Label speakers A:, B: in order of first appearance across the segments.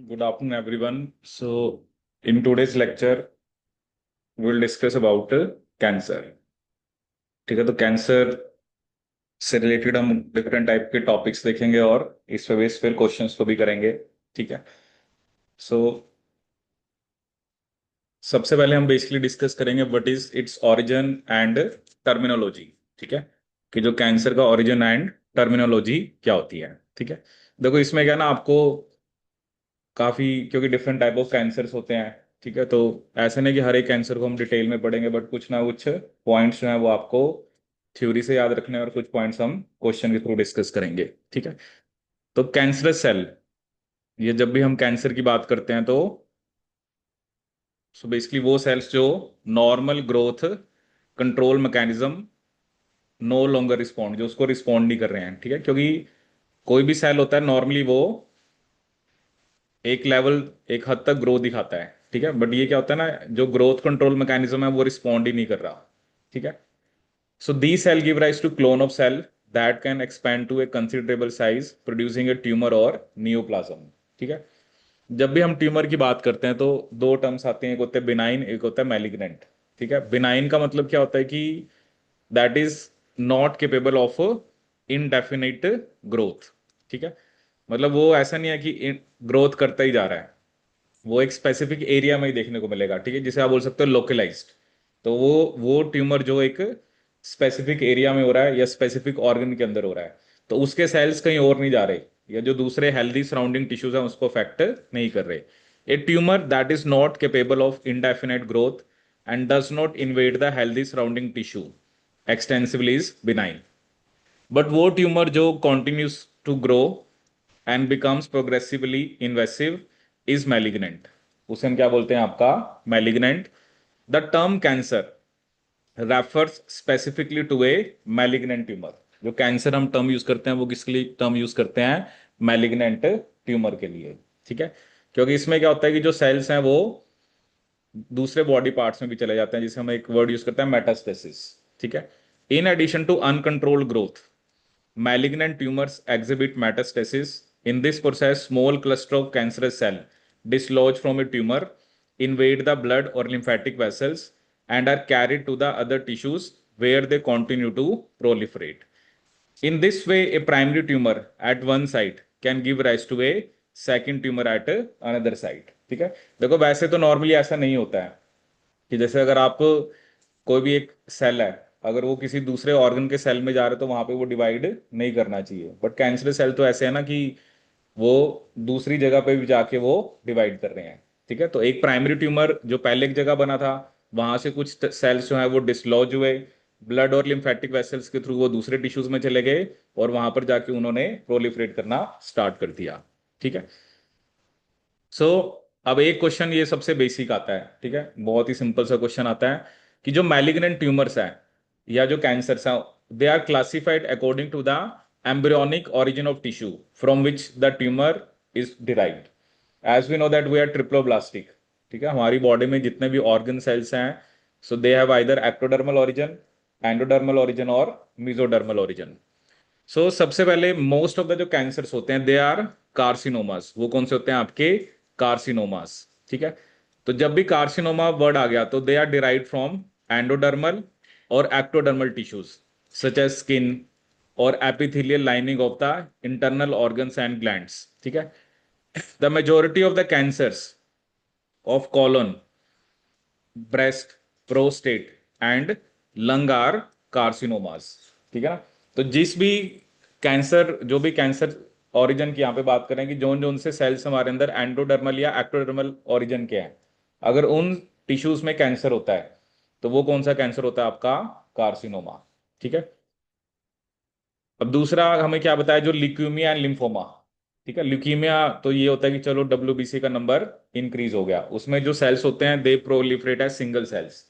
A: Good afternoon, everyone. So, in today's lecture, we'll discuss about cancer. ठीक है, तो cancer से रिलेटेड हम डिफरेंट टाइप के टॉपिक्स देखेंगे और इस पे बेस फिर क्वेश्चंस को भी करेंगे. ठीक है. सो सबसे पहले हम बेसिकली डिस्कस करेंगे what is its origin and terminology. ठीक है, कि जो कैंसर का ओरिजिन एंड टर्मिनोलॉजी क्या होती है. ठीक है, देखो इसमें क्या ना आपको काफी, क्योंकि डिफरेंट टाइप ऑफ कैंसर्स होते हैं. ठीक है, तो ऐसे नहीं कि हर एक कैंसर को हम डिटेल में पढ़ेंगे, बट कुछ ना कुछ पॉइंट्स जो है वो आपको थ्योरी से याद रखने हैं और कुछ पॉइंट्स हम क्वेश्चन के थ्रू डिस्कस करेंगे. ठीक है, तो कैंसरस सेल, ये जब भी हम कैंसर की बात करते हैं तो सो बेसिकली वो सेल्स जो normal growth control mechanism no longer respond, जो उसको रिस्पॉन्ड नहीं कर रहे हैं. ठीक है, क्योंकि कोई भी सेल होता है नॉर्मली वो एक लेवल, एक हद तक ग्रोथ दिखाता है. ठीक है, बट ये क्या होता है ना, जो ग्रोथ कंट्रोल मैकेनिज्म है वो रिस्पॉन्ड ही नहीं कर रहा. ठीक है, so the cell give rise to clone of cell that can expand to a considerable size producing a tumour और नियोप्लाज्म. ठीक है, जब भी हम ट्यूमर की बात करते हैं तो दो टर्म्स आते हैं, एक होता है बिनाइन, एक होता है मैलिग्नेंट. ठीक है, बिनाइन का मतलब क्या होता है कि that is not capable of indefinite growth. ठीक है, मतलब वो ऐसा नहीं है कि ग्रोथ करता ही जा रहा है, वो एक स्पेसिफिक एरिया में ही देखने को मिलेगा. ठीक है, जिसे आप बोल सकते हो लोकलाइज्ड. तो वो ट्यूमर जो एक स्पेसिफिक एरिया में हो रहा है या स्पेसिफिक ऑर्गन के अंदर हो रहा है, तो उसके सेल्स कहीं और नहीं जा रहे, या जो दूसरे हेल्दी सराउंडिंग टिश्यूज हैं उसको अफेक्ट नहीं कर रहे. A tumour that is not capable of indefinite growth and does not invade the healthy surrounding tissue extensively is benign. But वो ट्यूमर जो continues to grow and becomes progressively invasive is malignant. उसे हम क्या बोलते हैं, आपका malignant. The term cancer refers specifically to a malignant tumour. जो cancer हम टर्म यूज करते हैं वो किसके लिए टर्म यूज करते हैं, मैलिग्नेंट ट्यूमर के लिए. ठीक है, क्योंकि इसमें क्या होता है कि जो सेल्स हैं वो दूसरे बॉडी पार्ट्स में भी चले जाते हैं, जिसे हम एक वर्ड यूज करते हैं मेटास्टेसिस. ठीक है, in addition to uncontrolled growth, malignant tumors exhibit metastasis. In this process, small cluster of cancerous cell dislodge from a tumor, invade the blood or lymphatic vessels, and are carried to the other tissues where they continue to proliferate. In this way, a primary tumor at one site can give rise to a second tumor at another site. ठीक है, देखो वैसे तो normally ऐसा नहीं होता है कि जैसे अगर आप कोई भी एक सेल है, अगर वो किसी दूसरे ऑर्गन के सेल में जा रहे तो वहां पे वो डिवाइड नहीं करना चाहिए, बट कैंसर सेल तो ऐसे है ना कि वो दूसरी जगह पे भी जाके वो डिवाइड कर रहे हैं. ठीक है, तो एक प्राइमरी ट्यूमर जो पहले एक जगह बना था, वहां से कुछ सेल्स जो है वो डिसलॉज हुए, ब्लड और लिम्फेटिक वेसल्स के थ्रू वो दूसरे टिश्यूज में चले गए और वहां पर जाके उन्होंने प्रोलिफरेट करना स्टार्ट कर दिया. ठीक है, सो अब एक क्वेश्चन ये सबसे बेसिक आता है. ठीक है, बहुत ही सिंपल सा क्वेश्चन आता है कि जो मैलिग्नेंट ट्यूमर्स हैं या जो कैंसर्स हैं, they are classified according to the embryonic origin of tissue from which the tumor is derived. As we know that we are triploblastic. ठीक है, हमारी बॉडी में जितने भी ऑर्गन सेल्स हैं, so they have either ectodermal origin, endodermal origin और mesodermal origin. So सबसे पहले मोस्ट ऑफ द जो कैंसर्स होते हैं दे आर कार्सिनोमास. वो कौन से होते हैं आपके, कार्सिनोमास. ठीक है, तो जब भी कार्सिनोमा वर्ड आ गया तो they are derived from endodermal और ectodermal tissues such as skin और epithelial lining of the internal organs and glands. ठीक है, the majority of the cancers of colon, breast, prostate and lung are carcinomas. ठीक है ना, तो जिस भी कैंसर, जो भी कैंसर ओरिजिन की यहाँ पे बात करें कि जोन जोन से सेल्स हमारे अंदर एंडोडर्मल या एक्टोडर्मल ओरिजिन के हैं, अगर उन टिश्यूज में कैंसर होता है तो वो कौन सा कैंसर होता है, आपका कार्सिनोमा. ठीक है, अब दूसरा हमें क्या बताया, जो ल्यूकीमिया एंड लिम्फोमा. ठीक है, ल्यूकीमिया तो ये होता है कि चलो WBC का नंबर इंक्रीज हो गया, उसमें जो सेल्स होते हैं they proliferate as single cells.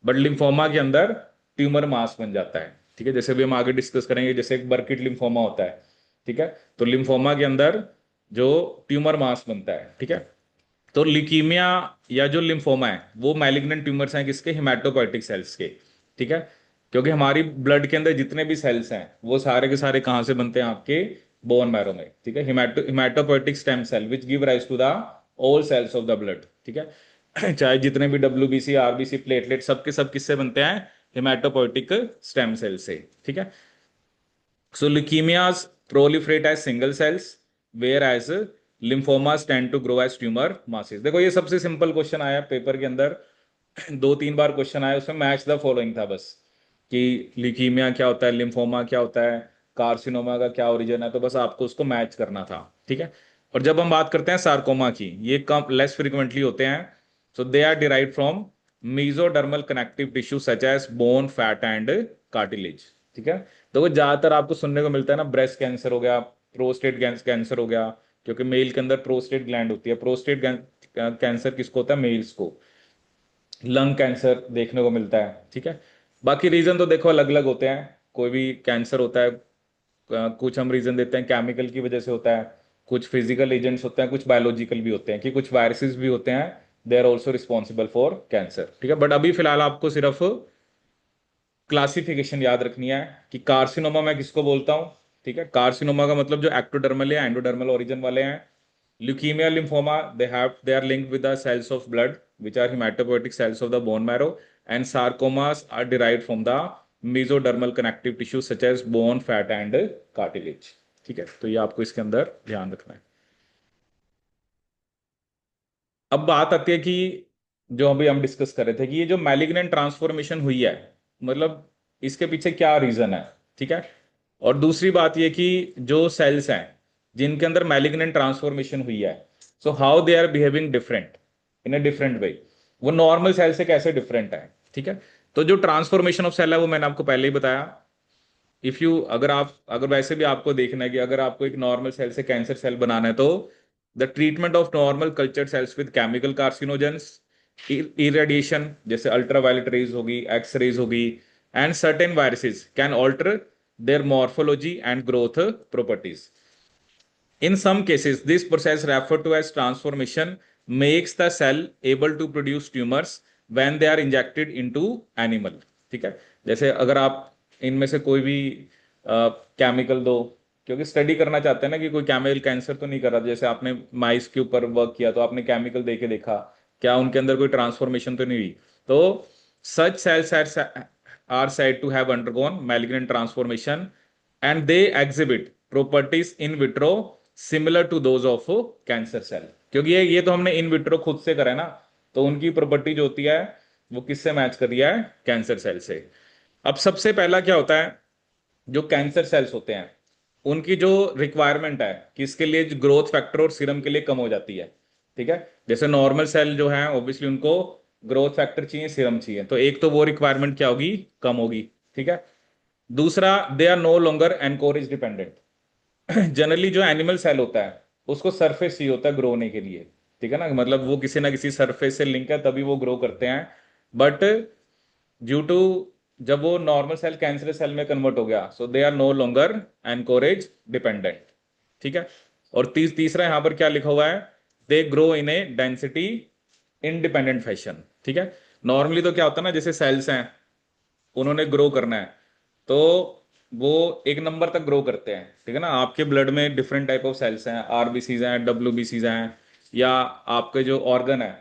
A: But lymphoma के अंदर ट्यूमर मास बन जाता है. ठीक है, जैसे भी हम आगे डिस्कस करेंगे, जैसे एक बर्किट लिम्फोमा होता है. ठीक है, तो लिम्फोमा के अंदर जो ट्यूमर मास बनता है. ठीक है, तो ल्यूकीमिया या जो लिम्फोमा है वो मैलिग्नेंट ट्यूमर्स हैं किसके, हिमेटोपोइटिक सेल्स के. ठीक है, क्योंकि हमारी ब्लड के अंदर जितने भी सेल्स हैं वो सारे के सारे कहाँ से बनते हैं, आपके बोन मैरो में. ठीक है, haematopoietic stem cell which give rise to the all cells of the blood, ठीक है। चाहे जितने भी WBC, RBC, प्लेटलेट, सबके सब किससे बनते हैं? हेमाटोपोइटिक स्टेम सेल से, ठीक है। So leukemias proliferate as single cells, whereas lymphomas tend to grow as tumor masses. देखो ये सबसे सिंपल क्वेश्चन आया पेपर के अंदर, 2-3 बार क्वेश्चन आया, उसमें मैच द फॉलोइंग था बस, कि ल्यूकीमिया क्या होता है, लिम्फोमा क्या होता है, कार्सिनोमा का क्या ओरिजिन है, तो बस आपको उसको मैच करना था, ठीक है। और जब हम बात करते हैं सार्कोमा की, ये कम लेस फ्रिक्वेंटली होते हैं। So they are derived from mesodermal connective tissue such as bone, fat and cartilage, ठीक है। तो वो ज्यादातर आपको सुनने को मिलता है ना, ब्रेस्ट कैंसर हो गया, प्रोस्टेट कैंसर हो गया, क्योंकि मेल के अंदर प्रोस्टेट ग्लैंड होती है। प्रोस्टेट कैंसर किसको होता है? मेल्स को। लंग कैंसर देखने को मिलता है, ठीक है। बाकी रीजन तो देखो अलग अलग होते हैं, कोई भी कैंसर होता है, कुछ हम रीजन देते हैं केमिकल की वजह से होता है, कुछ फिजिकल एजेंट्स होते हैं, कुछ बायोलॉजिकल भी होते हैं, कि कुछ वायरसेस भी होते हैं, they are also responsible for cancer, ठीक है। बट अभी फिलहाल आपको सिर्फ क्लासिफिकेशन याद रखनी है कि कार्सिनोमा मैं किसको बोलता हूं, ठीक है। कार्सिनोमा का मतलब जो एक्टोडर्मल या एंडोडर्मल ओरिजिन वाले हैं। Leukaemia, lymphoma, they are linked with the cells of blood which are hematopoietic cells of the bone marrow, and sarcomas are derived from the mesodermal connective tissue such as bone, fat and cartilage, ठीक है। तो ये आपको इसके अंदर ध्यान रखना है। अब बात आती है कि जो अभी हम डिस्कस कर रहे थे कि ये जो मैलिग्नेंट ट्रांसफॉर्मेशन हुई है, मतलब इसके पीछे क्या रीजन है, ठीक है। और दूसरी बात ये कि जो सेल्स हैं जिनके अंदर मैलिग्नेंट ट्रांसफॉर्मेशन हुई है, so how they are behaving different in a different way, वो नॉर्मल सेल से कैसे डिफरेंट है, ठीक है। तो जो ट्रांसफॉर्मेशन ऑफ सेल है वो मैंने आपको पहले ही बताया। इफ यू अगर वैसे भी आपको देखना है कि अगर आपको एक नॉर्मल सेल से कैंसर सेल बनाना है, तो the treatment of normal culture cells with chemical carcinogens, irradiation जैसे अल्ट्रावायलेट रेज होगी, एक्स रेज होगी, and certain viruses can alter their morphology and growth properties. In some cases, this process referred to as transformation makes the cell able to produce tumors when they are injected into animal, ठीक है। जैसे अगर आप इनमें से कोई भी chemical दो, क्योंकि स्टडी करना चाहते हैं ना कि कोई केमिकल कैंसर तो नहीं कर रहा, जैसे आपने माइस के ऊपर वर्क किया तो आपने केमिकल दे के देखा क्या उनके अंदर कोई ट्रांसफॉर्मेशन तो नहीं हुई। तो such cells are said to have undergone malignant transformation, and they exhibit properties in vitro similar to those of cancer cell, क्योंकि ये तो हमने इन विट्रो खुद से करा है ना, तो उनकी प्रॉपर्टी जो होती है वो किससे मैच कर रही है? कैंसर सेल से। अब सबसे पहला क्या होता है, जो कैंसर सेल्स होते हैं उनकी जो रिक्वायरमेंट है कि इसके लिए ग्रोथ फैक्टर और सीरम के लिए कम हो जाती है, ठीक है। जैसे नॉर्मल सेल जो है ऑब्वियसली उनको ग्रोथ फैक्टर चाहिए, सीरम चाहिए, तो एक तो वो रिक्वायरमेंट क्या होगी? कम होगी, ठीक है। दूसरा, they are no longer anchorage dependent. Generally जो एनिमल सेल होता है उसको सरफेस चाहिए होता है ग्रो होने के लिए, ठीक है ना, मतलब वो किसी ना किसी सरफेस से लिंक है तभी वो ग्रो करते हैं। बट ड्यू टू जब वो नॉर्मल सेल कैंसर सेल में कन्वर्ट हो गया, so they are no longer anchorage dependent, ठीक है। और तीसरा यहां पर क्या लिखा हुआ है? दे grow in a density independent fashion, ठीक है। नॉर्मली तो क्या होता है ना, जैसे सेल्स हैं उन्होंने ग्रो करना है तो वो एक नंबर तक ग्रो करते हैं, ठीक है ना। आपके ब्लड में डिफरेंट टाइप ऑफ सेल्स हैं, RBCs हैं, WBCs हैं, या आपके जो ऑर्गन है,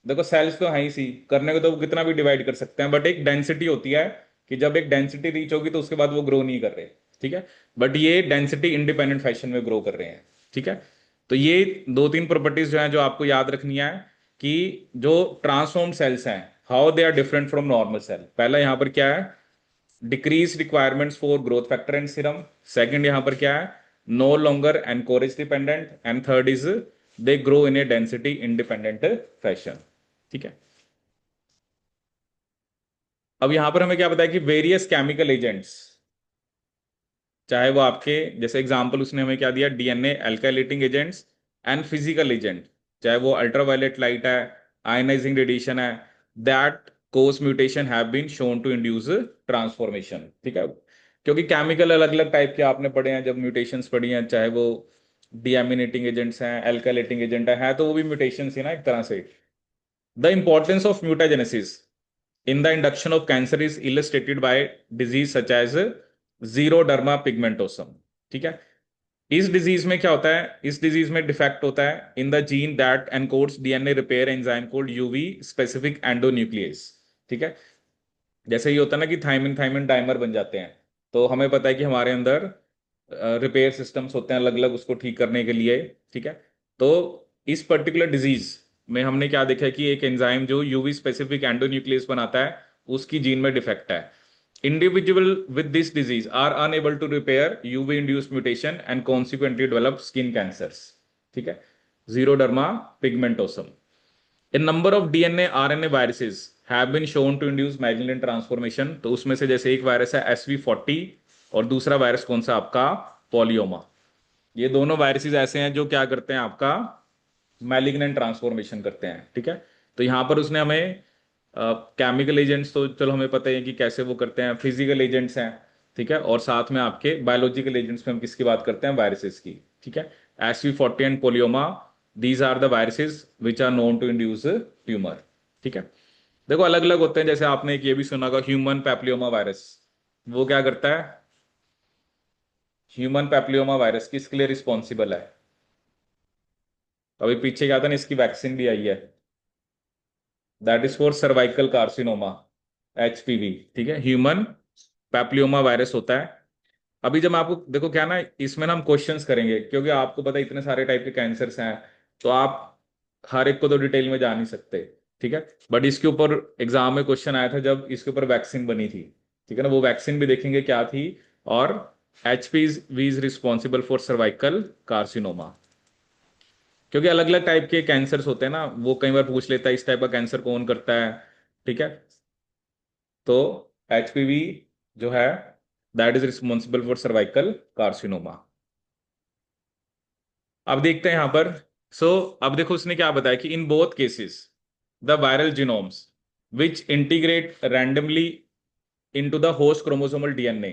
A: देखो सेल्स तो है ही सी, करने को तो वो कितना भी डिवाइड कर सकते हैं, बट एक डेंसिटी होती है कि जब एक डेंसिटी रीच होगी तो उसके बाद वो ग्रो नहीं कर रहे, ठीक है। बट ये डेंसिटी इंडिपेंडेंट फैशन में ग्रो कर रहे हैं, ठीक है। तो ये 2-3 प्रॉपर्टीज जो हैं जो आपको याद रखनी है कि जो ट्रांसफॉर्म्ड सेल्स हैं, how they are different from normal cell. पहला यहां पर क्या है? Decrease requirements for growth factor and serum. Second यहां पर क्या है? No longer anchorage dependent. And third is they grow in a density independent fashion, ठीक है। अब यहां पर हमें क्या बताया कि वेरियस केमिकल एजेंट्स, चाहे वो आपके जैसे एग्जांपल उसने हमें क्या दिया, DNA alkylating agents and physical agent, चाहे वो अल्ट्रावायलेट लाइट है, आयनाइजिंग रेडिएशन है, that cause mutation have been shown to induce transformation, ठीक है। क्योंकि केमिकल अलग अलग टाइप के आपने पढ़े हैं, जब म्यूटेशंस पढ़ी हैं, चाहे वो डीएमिनेटिंग एजेंट्स हैं, अल्काइलेटिंग एजेंट है तो वो भी म्यूटेशंस ही ना एक तरह से। The importance of mutagenesis in the induction of cancer is illustrated by disease such as xeroderma pigmentosum, ठीक है। इस डिजीज में क्या होता है, इस डिजीज में डिफेक्ट होता है in the gene that encodes DNA repair enzyme cold UV specific endonuclease. ठीक है, जैसे ये होता है ना कि थायमिन थायमिन डाइमर बन जाते हैं, तो हमें पता है कि हमारे अंदर रिपेयर सिस्टम्स होते हैं अलग अलग उसको ठीक करने के लिए। ठीक है, तो इस पर्टिकुलर डिजीज में हमने क्या देखा है कि एक एंजाइम जो यूवी स्पेसिफिक एंडोन्यूक्लियस बनाता है उसकी जीन में डिफेक्ट है। Individual with this disease are unable to repair UV induced mutation and consequently develop skin cancers. ठीक है, xeroderma pigmentosum. A number of DNA RNA viruses have been shown to induce malignant transformation. तो उसमें से जैसे एक virus है SV40 और दूसरा वायरस कौन सा आपका, पोलियोमा। ये दोनों वायरसेस ऐसे हैं जो क्या करते हैं आपका मैलिग्नेंट ट्रांसफॉर्मेशन करते हैं। ठीक है, तो यहां पर उसने हमें केमिकल एजेंट्स तो चलो हमें पता है कि कैसे वो करते हैं, फिजिकल एजेंट्स हैं। ठीक है, और साथ में आपके बायोलॉजिकल एजेंट्स में हम किसकी बात करते हैं, वायरसेस की। ठीक है, SV40 and polyoma, these are the viruses which are known to induce tumour. ठीक है, देखो अलग अलग होते हैं, जैसे आपने एक ये भी सुना होगा ह्यूमन पैप्लियोमा वायरस, वो क्या करता है, ह्यूमन पैप्लियोमा वायरस किसके लिए रिस्पॉन्सिबल है, अभी पीछे क्या था ना, इसकी वैक्सीन भी आई है, that is for cervical carcinoma, HPV। ठीक है, ह्यूमन पैप्लियोमा वायरस होता है। अभी जब आपको देखो क्या ना, इसमें ना हम क्वेश्चंस करेंगे क्योंकि आपको पता है इतने सारे टाइप के कैंसर्स हैं, तो आप हर एक को तो डिटेल में जा नहीं सकते। ठीक है, बट इसके ऊपर एग्जाम में क्वेश्चन आया था जब इसके ऊपर वैक्सीन बनी थी। ठीक है ना, वो वैक्सीन भी देखेंगे क्या थी, और HPV is responsible for cervical carcinoma. क्योंकि अलग अलग टाइप के कैंसर्स होते हैं ना, वो कई बार पूछ लेता है इस टाइप का कैंसर कौन करता है। ठीक है, तो HPV जो है that is responsible for cervical carcinoma. अब देखते हैं यहां पर। सो अब देखो उसने क्या बताया कि in both cases the viral genomes which integrate randomly into the host chromosomal DNA,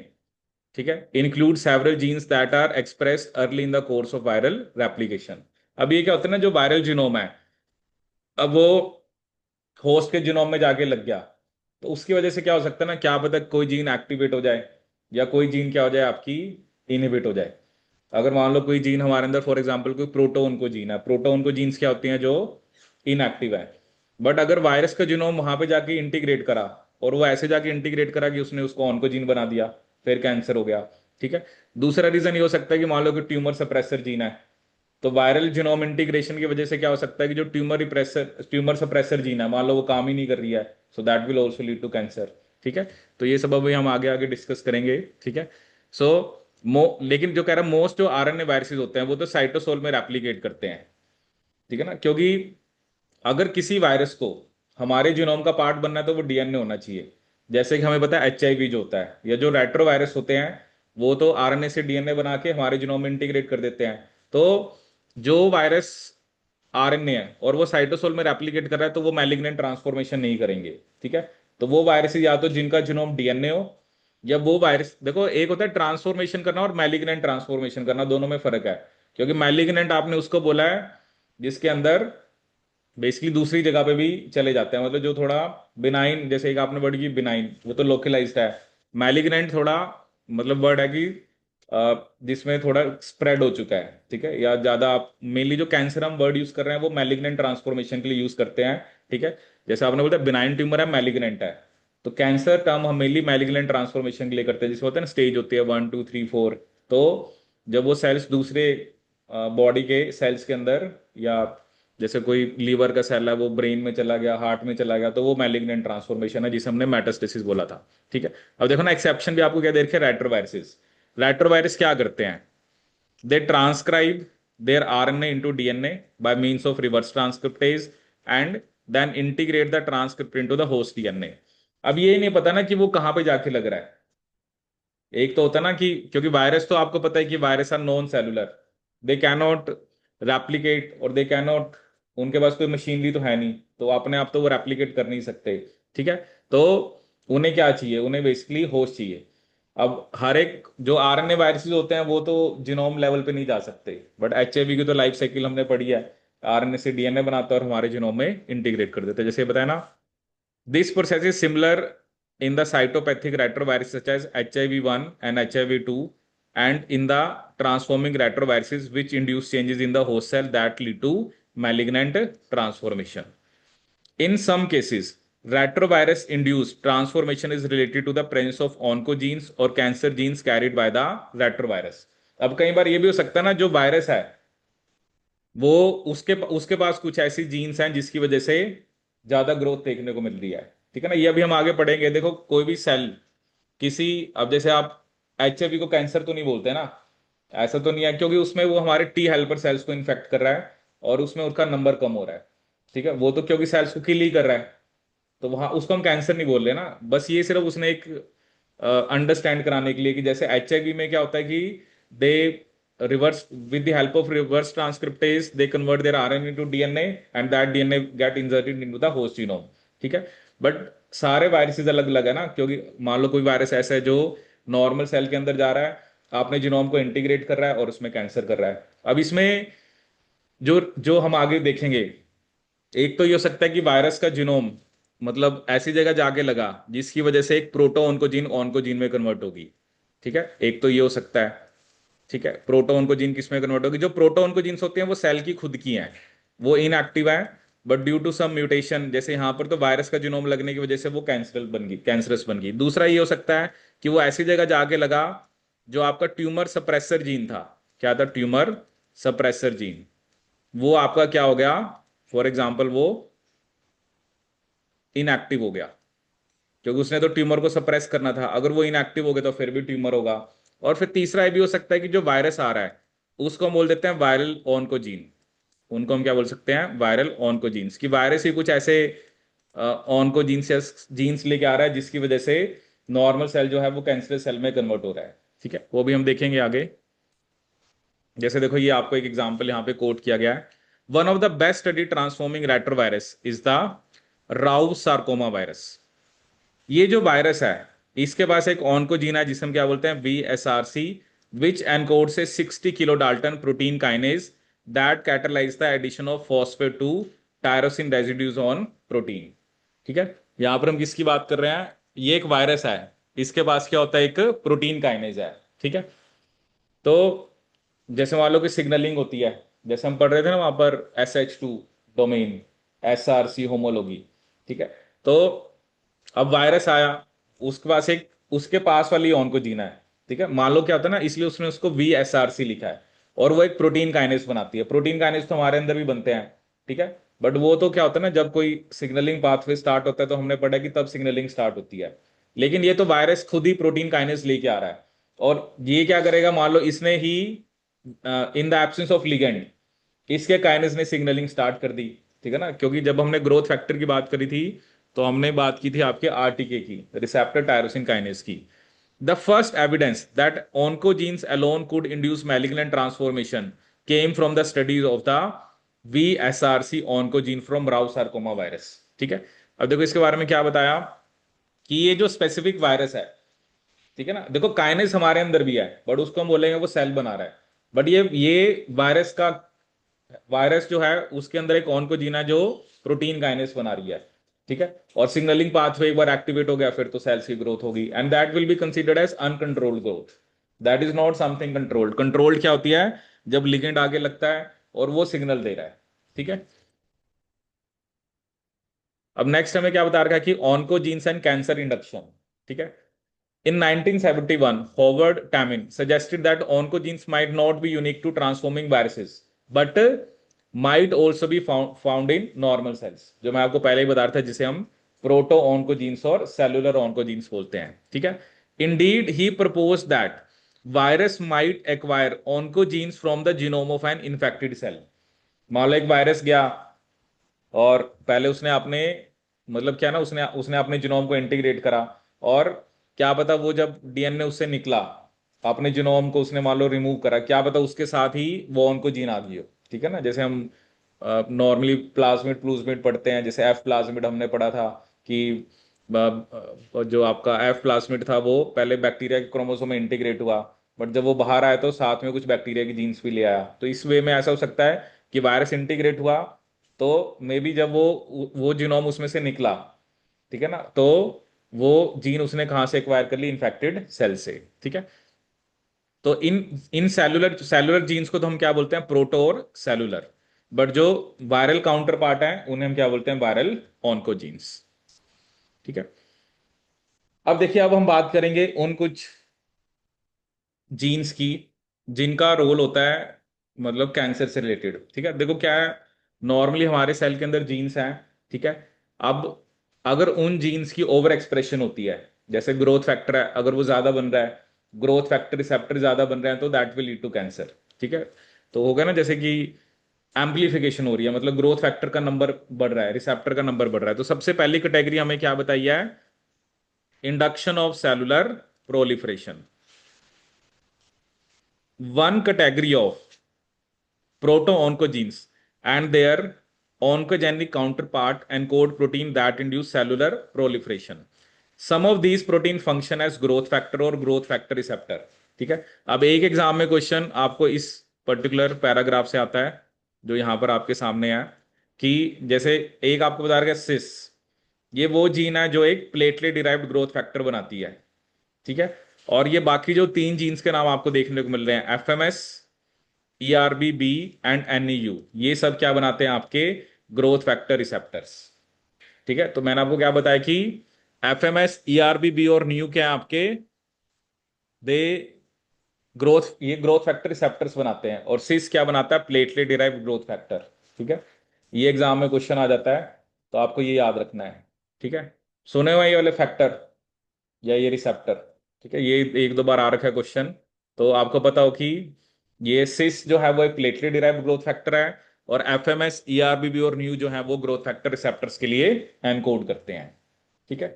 A: ठीक है, include several genes that are express early in the course of viral replication. अब ये क्या होता है ना, जो वायरल जीनोम है, अब वो होस्ट के जीनोम में जाके लग गया, तो उसकी वजह से क्या हो सकता है ना, क्या पता कोई जीन एक्टिवेट हो जाए या कोई जीन क्या हो जाए आपकी इनहिबिट हो जाए। अगर मान लो कोई जीन हमारे अंदर, फॉर एग्जांपल कोई प्रोटोन को जीन है, प्रोटोन को जीन्स क्या होती हैं जो इनएक्टिव है, बट अगर वायरस का जीनोम वहां पे जाके इंटीग्रेट करा, और वो ऐसे जाके इंटीग्रेट करा कि उसने उसको ऑनकोजीन बना दिया, फिर कैंसर हो गया। ठीक है, दूसरा रीजन ये हो सकता है कि मान लो कि ट्यूमर सप्रेसर जीन है, तो वायरल जीनोम इंटीग्रेशन की वजह से क्या हो सकता है कि जो ट्यूमर सप्रेसर जीन है, मान लो वो काम ही नहीं कर रही है, so that will also lead to cancer. ठीक है, तो ये सब अभी हम आगे आगे डिस्कस करेंगे। ठीक है, सो लेकिन जो कह रहा है मोस्ट जो RNA वायरसेस होते हैं वो तो साइटोसोल में रेप्लिकेट करते हैं। ठीक है ना, क्योंकि अगर किसी वायरस को हमारे जीनोम का पार्ट बनना है तो वो DNA होना चाहिए। जैसे कि हमें पता है HIV जो होता है या जो रेट्रो वायरस होते हैं, वो तो RNA से DNA बना के हमारे जीनोम में इंटीग्रेट कर देते हैं। तो जो वायरस RNA है और वो साइटोसोल में रेप्लिकेट कर रहा है, तो वो मैलिग्नेंट ट्रांसफॉर्मेशन नहीं करेंगे। ठीक है, तो वो वायरस या तो जिनका जीनोम DNA हो, या वो वायरस, देखो एक होता है ट्रांसफॉर्मेशन करना और मैलिग्नेंट ट्रांसफॉर्मेशन करना, दोनों में फर्क है। क्योंकि मैलिग्नेंट आपने उसको बोला है जिसके अंदर बेसिकली दूसरी जगह पे भी चले जाते हैं, मतलब जो थोड़ा बिनाइन, जैसे एक आपने वर्ड की बिनाइन, वो तो लोकलाइज्ड है। मैलिग्नेंट थोड़ा मतलब वर्ड है कि जिसमें थोड़ा स्प्रेड हो चुका है। ठीक है, या ज्यादा आप मेनली जो कैंसर हम वर्ड यूज कर रहे हैं वो मैलिग्नेंट ट्रांसफॉर्मेशन के लिए यूज करते हैं। ठीक है, जैसे आपने बोला बिनाइन ट्यूमर है, मैलिग्नेंट है, तो कैंसर टर्म हम मेनली मैलिग्नेंट ट्रांसफॉर्मेशन के लिए करते हैं, जिसमें होता है ना स्टेज होती है 1 2 3 4। तो जब वो सेल्स दूसरे बॉडी के सेल्स के अंदर, या जैसे कोई लीवर का सेल है वो ब्रेन में चला गया, हार्ट में चला गया, तो वो मैलिग्नेंट ट्रांसफॉर्मेशन है जिसे हमने मेटास्टेसिस बोला था। ठीक है, अब देखो ना एक्सेप्शन भी आपको क्या दे रखे, रेट्रोवायरसेस। रेट्रोवायरस क्या करते हैं, they transcribe their RNA into DNA by means of reverse transcriptase and then integrate the transcript into the host DNA। अब ये नहीं पता ना कि वो कहां पे जाके लग रहा है। एक तो होता है ना कि क्योंकि वायरस तो आपको पता है कि virus are non cellular, they cannot replicate और दे कैनॉट, उनके पास कोई मशीनरी तो है नहीं, तो अपने आप तो वो रेप्लिकेट कर नहीं सकते। ठीक है, तो उन्हें क्या चाहिए, उन्हें बेसिकली होस्ट चाहिए। अब हर एक जो RNA वायरसेस होते हैं वो तो जिनोम लेवल पे नहीं जा सकते, बट HIV की तो लाइफ साइकिल हमने पढ़ी है, RNA से DNA बनाता है और हमारे जिनोम में इंटीग्रेट कर देता है, जैसे बताया ना। This process is similar in the cytopathic retroviruses such as HIV-1 and HIV-2. and in the transforming retroviruses which induce changes in the host cell that lead to malignant transformation. In some cases, retrovirus induced transformation is related to the presence of oncogenes or cancer genes carried by the retrovirus. अब कई बार ये भी हो सकता है ना, जो virus है वो उसके उसके पास कुछ ऐसी जीन्स हैं जिसकी वजह से ज्यादा ग्रोथ देखने को मिल रही है। ठीक है ना, ये अभी हम आगे पढ़ेंगे। देखो कोई भी सेल किसी, अब जैसे आप एचआईवी को कैंसर तो नहीं बोलते ना, ऐसा तो नहीं है, क्योंकि उसमें वो हमारे टी हेल्पर सेल्स को इन्फेक्ट कर रहा है और उसमें उसका नंबर कम हो रहा है। ठीक है, वो तो क्योंकि सेल्स को किल ही कर रहा है, तो वहां उसको हम कैंसर नहीं बोल रहे ना। बस ये सिर्फ उसने एक अंडरस्टैंड कराने के लिए कि जैसे एचआईवी में क्या होता है कि they reverse with the help of reverse transcriptase they convert their RNA to DNA and that DNA get inserted into the host genome. ठीक है, बट सारे वायरसेस अलग अलग है ना, क्योंकि मान लो कोई वायरस ऐसा है जो नॉर्मल सेल के अंदर जा रहा है, आपने जीनोम को इंटीग्रेट कर रहा है और उसमें कैंसर कर रहा है। अब इसमें जो जो हम आगे देखेंगे, एक तो ये हो सकता है कि वायरस का जीनोम मतलब ऐसी जगह जाके लगा जिसकी वजह से एक प्रोटो ऑन्कोजीन ऑन्कोजीन में कन्वर्ट होगी। ठीक है, एक तो ये हो सकता है। ठीक है, प्रोटो ऑन्कोजीन किस में कन्वर्ट होगी? जो प्रोटो ऑन्कोजीन्स होते हैं वो सेल की खुद की हैं, वो इनएक्टिव है, but due to some mutation जैसे यहाँ पर तो वायरस का जीनोम लगने की वजह से वो कैंसरस बन गई, कैंसरस बन गई। दूसरा ये हो सकता है कि वो ऐसी जगह जाके लगा जो आपका ट्यूमर सप्रेसर जीन था। क्या था? Tumour suppressor gene. वो आपका क्या हो गया? फॉर एग्जाम्पल वो इनएक्टिव हो गया, क्योंकि उसने तो ट्यूमर को सप्रेस करना था। अगर वो इनएक्टिव हो गया तो फिर भी ट्यूमर होगा। और फिर तीसरा ये भी हो सकता है कि जो वायरस आ रहा है उसको हम बोल देते हैं वायरल ऑन्कोजीन। उनको हम क्या बोल सकते हैं? Viral oncogenes. की वायरस ही कुछ ऐसे ऑन्कोजीन्स जीन्स लेके आ रहा है जिसकी वजह से नॉर्मल सेल जो है वो कैंसरस सेल में कन्वर्ट हो रहा है। ठीक है, वो भी हम देखेंगे आगे। जैसे देखो ये आपको एक एग्जांपल यहाँ पे कोट किया गया है। One of the best study transforming retrovirus is the Rous sarcoma virus. ये जो वायरस है इसके पास एक ऑन्कोजीन है जिसे हम क्या बोलते हैं? VSRC, which encodes a 60 kilo dalton protein kinase that catalyse the addition of phosphate to tyrosine residues on protein. ठीक है, यहां पर हम किसकी बात कर रहे हैं? ये एक वायरस है, इसके पास क्या होता है? एक प्रोटीन काइनेज है। ठीक है, तो जैसे मान लो कि सिग्नलिंग होती है, जैसे हम पढ़ रहे थे ना वहां पर SH2 डोमेन, SRC होमोलॉगी। ठीक है, तो अब वायरस आया, उसके पास एक उसके पास वाली ऑन को जीना है। ठीक है, मान लो क्या होता है ना, इसलिए उसने उसको VSRC लिखा है और वो एक प्रोटीन काइनेस बनाती है। प्रोटीन काइनेस तो हमारे अंदर भी बनते हैं। ठीक है, बट वो तो क्या होता है ना, जब कोई सिग्नलिंग पाथवे स्टार्ट होता है तो हमने पढ़ा कि तब सिग्नलिंग स्टार्ट होती है। लेकिन ये तो वायरस खुद ही प्रोटीन काइनेस लेके आ रहा है। और ये क्या करेगा? मान लो इसने ही in the absence of ligand इसके काइनेस ने सिग्नलिंग स्टार्ट कर दी। ठीक है ना, क्योंकि जब हमने ग्रोथ फैक्टर की बात करी थी तो हमने बात की थी आपके RTK की, रिसेप्टर टायरोसिन काइनेस की। The first evidence that oncogenes alone could induce malignant transformation came from the studies of the VSRC oncogene from Rous sarcoma virus. ठीक है, अब देखो इसके बारे में क्या बताया कि ये जो स्पेसिफिक वायरस है, ठीक है ना, देखो काइनेस हमारे अंदर भी है बट उसको हम बोलेंगे वो सेल बना रहा है। बट ये वायरस जो है उसके अंदर एक ऑन्कोजीन है जो प्रोटीन काइनेस बना रही है। ठीक है, और सिग्नलिंग पाथवे एक बार एक्टिवेट हो गया फिर तो सेल्स की ग्रोथ होगी, and that will be considered as uncontrolled growth. That is not something controlled. Controlled क्या होती है? जब लिगेंड आगे लगता है और वो सिग्नल दे रहा है। ठीक है, अब नेक्स्ट हमें क्या बता रखा है कि ऑन्कोजीन्स एंड कैंसर इंडक्शन। ठीक है, in 1971, Howard Tamin suggested that oncogenes might not be unique to transforming viruses, but might also be found in normal cells, जो मैं आपको पहले ही बता रहा था, जिसे हम प्रोटो ऑन्कोजीन्स और सेलुलर ऑन्कोजीन्स बोलते हैं। ठीक है, indeed he propose that virus might acquire oncogenes from the genome of an infected cell. मान लो एक वायरस गया और पहले उसने अपने मतलब क्या ना, उसने उसने अपने जीनोम को इंटीग्रेट करा, और क्या पता वो जब डीएनए उससे निकला, अपने जीनोम को उसने मान लो रिमूव करा, क्या पता उसके साथ ही वो उनको जीन आ गई हो। ठीक है ना, जैसे हम नॉर्मली प्लाज्मिड प्लूज्मिड पढ़ते हैं, जैसे एफ प्लाज्मिड हमने पढ़ा था कि जो आपका एफ प्लाज्मिड था वो पहले बैक्टीरिया के क्रोमोसोम में इंटीग्रेट हुआ, बट जब वो बाहर आया तो साथ में कुछ बैक्टीरिया की जीन्स भी ले आया। तो इस वे में ऐसा हो सकता है कि वायरस इंटीग्रेट हुआ तो मे बी जब वो जीनोम उसमें से निकला, ठीक है ना, तो वो जीन उसने कहां से एक्वायर कर ली? इन्फेक्टेड सेल से। ठीक है, तो इन इन सेलुलर सेलुलर जीन्स को तो हम क्या बोलते हैं, प्रोटो और सेलुलर। बट जो वायरल काउंटर पार्ट है उन्हें हम क्या बोलते हैं, वायरल ऑन्कोजीन्स। ठीक है। अब देखिए, अब हम बात करेंगे उन कुछ जीन्स की जिनका रोल होता है मतलब कैंसर से रिलेटेड। ठीक है, देखो क्या है, नॉर्मली हमारे सेल के अंदर जीन्स हैं। ठीक है। अब अगर उन जीन्स की ओवर एक्सप्रेशन होती है, जैसे ग्रोथ फैक्टर है, अगर वो ज्यादा बन रहा है, ग्रोथ फैक्टर रिसेप्टर ज्यादा बन रहे हैं, तो that will lead to cancer. ठीक है। तो होगा ना, जैसे कि एम्पलीफिकेशन हो रही है, मतलब ग्रोथ फैक्टर का नंबर बढ़ रहा है, रिसेप्टर का नंबर बढ़ रहा है। तो सबसे पहली कैटेगरी हमें क्या बताई है, induction of cellular proliferation. one category of proto-oncogenes and their oncogenic counterpart encode protein that induce cellular proliferation. Some of these protein function as growth factor or growth factor receptor. ठीक है। अब एक exam में question आपको इस particular paragraph से आता है, जो यहां पर आपके सामने है, कि जैसे एक आपको बता रहा है सिस, ये वो जीन है जो एक प्लेटलेट डिराइव्ड ग्रोथ फैक्टर बनाती है। ठीक है। और ये बाकी जो तीन जीन्स के नाम आपको देखने को मिल रहे हैं, एफएमएस, ईआरबी एंड एनईयू, ये सब क्या बनाते हैं, आपके ग्रोथ फैक्टर रिसेप्टर्स। ठीक है। तो मैंने आपको क्या बताया कि एफएमएस, ईआरबी और न्यू क्या है आपके, दे ग्रोथ, ये ग्रोथ फैक्टर रिसेप्टर्स बनाते हैं, और सिस क्या बनाता है, प्लेटलेट डिराइव्ड ग्रोथ फैक्टर। ठीक है। ये एग्जाम में क्वेश्चन आ जाता है, तो आपको ये याद रखना है। ठीक है। सुने हुए ये वाले फैक्टर या ये रिसेप्टर। ठीक है, ये एक दो बार आ रखा है क्वेश्चन, तो आपको पता हो कि ये सिस जो है वो एक प्लेटलेट डिराइव्ड ग्रोथ फैक्टर है, और एफएमएस, ईआरबीबी और न्यू जो है वो ग्रोथ फैक्टर रिसेप्टर्स के लिए एनकोड करते हैं। ठीक है।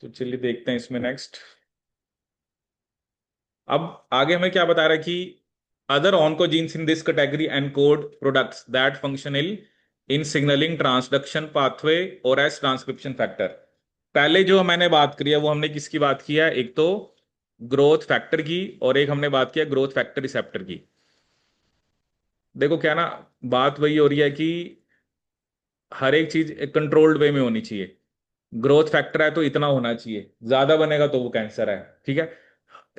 A: तो चलिए देखते हैं इसमें नेक्स्ट। अब आगे हमें क्या बता रहा है कि other oncogenes in this category encode products that functional in signalling transduction pathway और एज ट्रांसक्रिप्शन फैक्टर। पहले जो मैंने बात करी है वो हमने किसकी बात की है, एक तो ग्रोथ फैक्टर की, और एक हमने बात किया ग्रोथ फैक्टर रिसेप्टर की। देखो क्या ना, बात वही हो रही है कि हर एक चीज एक कंट्रोल्ड वे में होनी चाहिए। ग्रोथ फैक्टर है तो इतना होना चाहिए, ज्यादा बनेगा तो वो कैंसर है। ठीक है।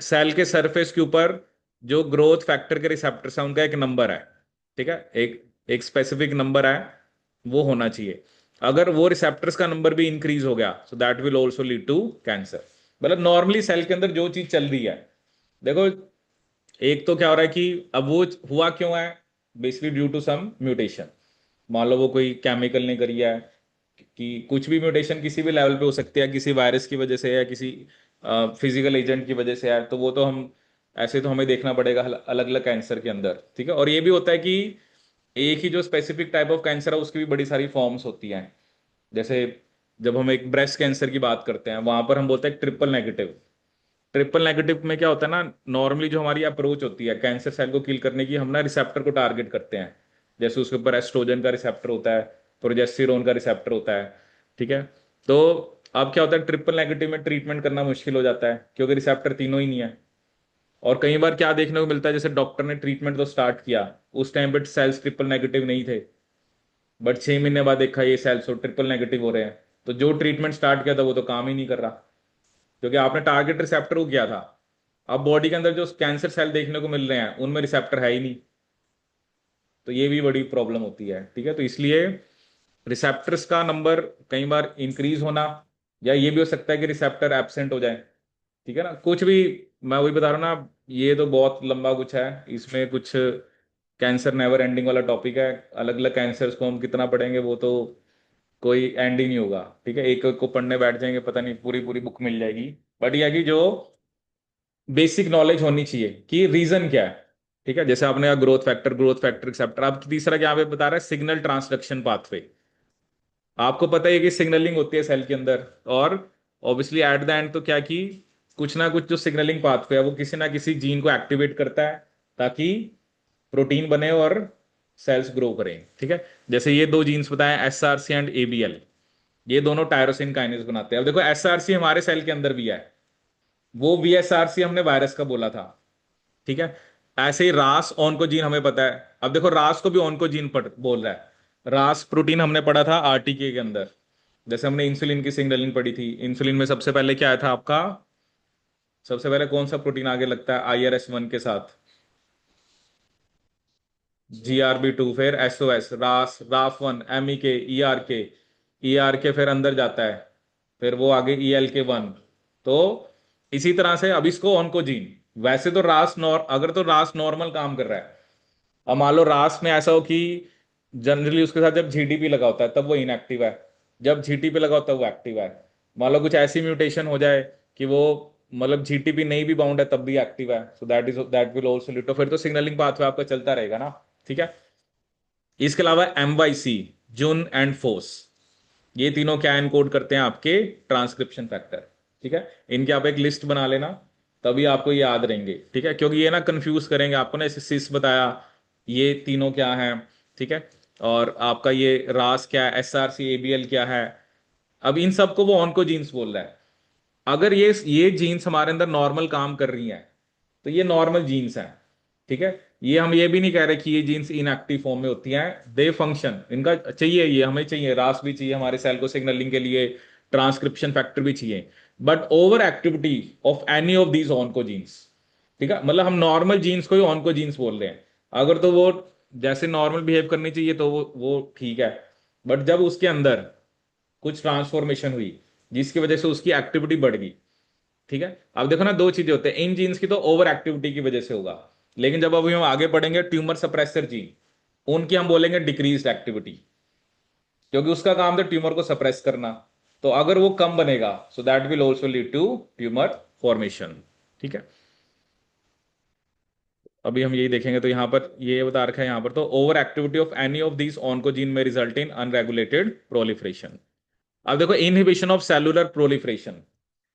A: सेल के सरफेस के ऊपर जो ग्रोथ फैक्टर के रिसेप्टर्स हैं उनका एक नंबर है। ठीक है, एक एक स्पेसिफिक नंबर है, वो होना चाहिए। अगर वो रिसेप्टर्स का नंबर भी इंक्रीज हो गया, so that will also lead to cancer. मतलब नॉर्मली सेल के अंदर जो चीज चल रही है, देखो, एक तो क्या हो रहा है कि अब वो हुआ क्यों है, basically due to some mutation. मान लो वो कोई केमिकल ने करी है, कि कुछ भी म्यूटेशन किसी भी लेवल पे हो सकती है, किसी वायरस की वजह से या किसी फिजिकल एजेंट की वजह से है, तो वो तो हम ऐसे तो हमें देखना पड़ेगा अलग अलग कैंसर के अंदर। ठीक है। और ये भी होता है कि एक ही जो स्पेसिफिक टाइप ऑफ कैंसर है उसकी भी बड़ी सारी फॉर्म्स होती हैं। जैसे जब हम एक ब्रेस्ट कैंसर की बात करते हैं, वहां पर हम बोलते हैं ट्रिपल नेगेटिव। ट्रिपल नेगेटिव में क्या होता है ना, नॉर्मली जो हमारी अप्रोच होती है कैंसर सेल को किल करने की, हम ना रिसेप्टर को टारगेट करते हैं। जैसे उसके ऊपर एस्ट्रोजन का रिसेप्टर होता है, प्रोजेस्टेरोन का रिसेप्टर होता है। ठीक है। तो अब क्या होता है, ट्रिपल नेगेटिव में ट्रीटमेंट करना मुश्किल हो जाता है, क्योंकि रिसेप्टर तीनों ही नहीं है। और कई बार क्या देखने को मिलता है, जैसे डॉक्टर ने ट्रीटमेंट तो स्टार्ट किया, उस टाइम पे सेल्स ट्रिपल नेगेटिव नहीं थे, बट 6 महीने बाद देखा ये सेल्स तो ट्रिपल नेगेटिव हो रहे हैं। तो जो ट्रीटमेंट स्टार्ट किया था वो तो काम ही नहीं कर रहा, क्योंकि आपने टारगेट रिसेप्टर को किया था। अब बॉडी के अंदर जो कैंसर सेल देखने को मिल रहे हैं उनमें रिसेप्टर है ही नहीं। तो ये भी बड़ी प्रॉब्लम होती है। ठीक है। तो इसलिए रिसेप्टर्स का नंबर कई बार इंक्रीज होना, या ये भी हो सकता है कि रिसेप्टर एब्सेंट हो जाए। ठीक है ना, कुछ भी, मैं वही बता रहा हूँ ना, ये तो बहुत लंबा कुछ है इसमें, कुछ कैंसर नेवर एंडिंग वाला टॉपिक है। अलग अलग कैंसर्स को हम कितना पढ़ेंगे, वो तो कोई एंड ही नहीं होगा। ठीक है, एक एक को पढ़ने बैठ जाएंगे, पता नहीं पूरी पूरी बुक मिल जाएगी। बट यह है कि जो बेसिक नॉलेज होनी चाहिए कि रीजन क्या है। ठीक है, जैसे आपने ग्रोथ फैक्टर रिसेप्टर, आप तीसरा क्या पे बता रहा है, सिग्नल ट्रांसडक्शन पाथवे। आपको पता है कि सिग्नलिंग होती है सेल के अंदर, और ऑब्वियसली एट द एंड तो क्या कि कुछ ना कुछ जो सिग्नलिंग पाथवे है वो किसी ना किसी जीन को एक्टिवेट करता है, ताकि प्रोटीन बने और सेल्स ग्रो करें। ठीक है। जैसे ये दो जीन्स बताए, एसआरसी एंड एबीएल, ये दोनों टायरोसिन काइनेज बनाते हैं। अब देखो, एसआरसी हमारे सेल के अंदर भी है, वो वीएसआरसी हमने वायरस का बोला था। ठीक है। ऐसे ही रास ऑन्कोजीन हमें पता है। अब देखो, रास को भी ऑन्कोजीन बोल रहा है। रास प्रोटीन हमने पढ़ा था आरटीके के अंदर, जैसे हमने इंसुलिन की सिग्नलिंग पढ़ी थी, इंसुलिन में सबसे पहले क्या आया था आपका, सबसे पहले कौन सा प्रोटीन आगे लगता है IRS1 के साथ? GRB2, फिर SOS, RAF1, MEK, ERK, ERK फिर अंदर जाता है, फिर वो आगे ELK1। तो इसी तरह से अब इसको ऑन्कोजीन, वैसे तो रास नॉर अगर तो रास नॉर्मल काम कर रहा है, अब मान लो रास में ऐसा हो कि जनरली उसके साथ जब GTP लगा होता है तब वो इनएक्टिव है, जब GTP लगा होता है वो एक्टिव है। मान लो कुछ ऐसी म्यूटेशन हो जाए कि वो मतलब GTP नहीं भी बाउंड है तब भी एक्टिव है, so that will also lead, तो फिर तो सिग्नलिंग पाथवे आपका चलता रहेगा ना। ठीक है। इसके अलावा MYC, जुन एंड फोस, ये तीनों क्या इनकोड करते हैं आपके ट्रांसक्रिप्शन फैक्टर। ठीक है। इनकी आप एक लिस्ट बना लेना, तभी आपको ये याद रहेंगे। ठीक है, क्योंकि ये ना कंफ्यूज करेंगे आपको ना, ऐसे सिस बताया, ये तीनों क्या है। ठीक है। और आपका ये रास क्या है, SRC ABL क्या है। अब इन सबको वो ऑन्कोजीन्स बोल रहा है। अगर ये जीन्स हमारे अंदर नॉर्मल काम कर रही हैं तो ये नॉर्मल जीन्स हैं। ठीक है। ये हम ये भी नहीं कह रहे कि ये जीन्स इनएक्टिव फॉर्म में होती हैं, दे फंक्शन इनका चाहिए, ये हमें चाहिए, रास भी चाहिए हमारे सेल को सिग्नलिंग के लिए, ट्रांसक्रिप्शन फैक्टर भी चाहिए, but over activity of any of these oncogenes. ठीक है, मतलब हम नॉर्मल जीन्स को ही ऑन्कोजीन्स बोल रहे हैं। अगर तो वो जैसे नॉर्मल बिहेव करनी चाहिए तो वो ठीक है, बट जब उसके अंदर कुछ ट्रांसफॉर्मेशन हुई जिसकी वजह से उसकी एक्टिविटी बढ़ गई। ठीक है। अब देखो ना, दो चीजें होते हैं, इन जीन्स की तो ओवर एक्टिविटी की वजह से होगा, लेकिन जब अभी हम आगे पढ़ेंगे ट्यूमर सप्रेसर जीन, उनकी हम बोलेंगे डिक्रीज एक्टिविटी, क्योंकि उसका काम था ट्यूमर को सप्रेस करना। तो अगर वो कम बनेगा so that will also lead to tumour formation. ठीक है। अभी हम यही देखेंगे, तो यहां पर ये बता रखा है यहां पर, तो over activity of any of these oncogene में रिजल्ट इन अनरेगुलेटेड प्रोलिफरेशन। अब देखो, inhibition of cellular proliferation,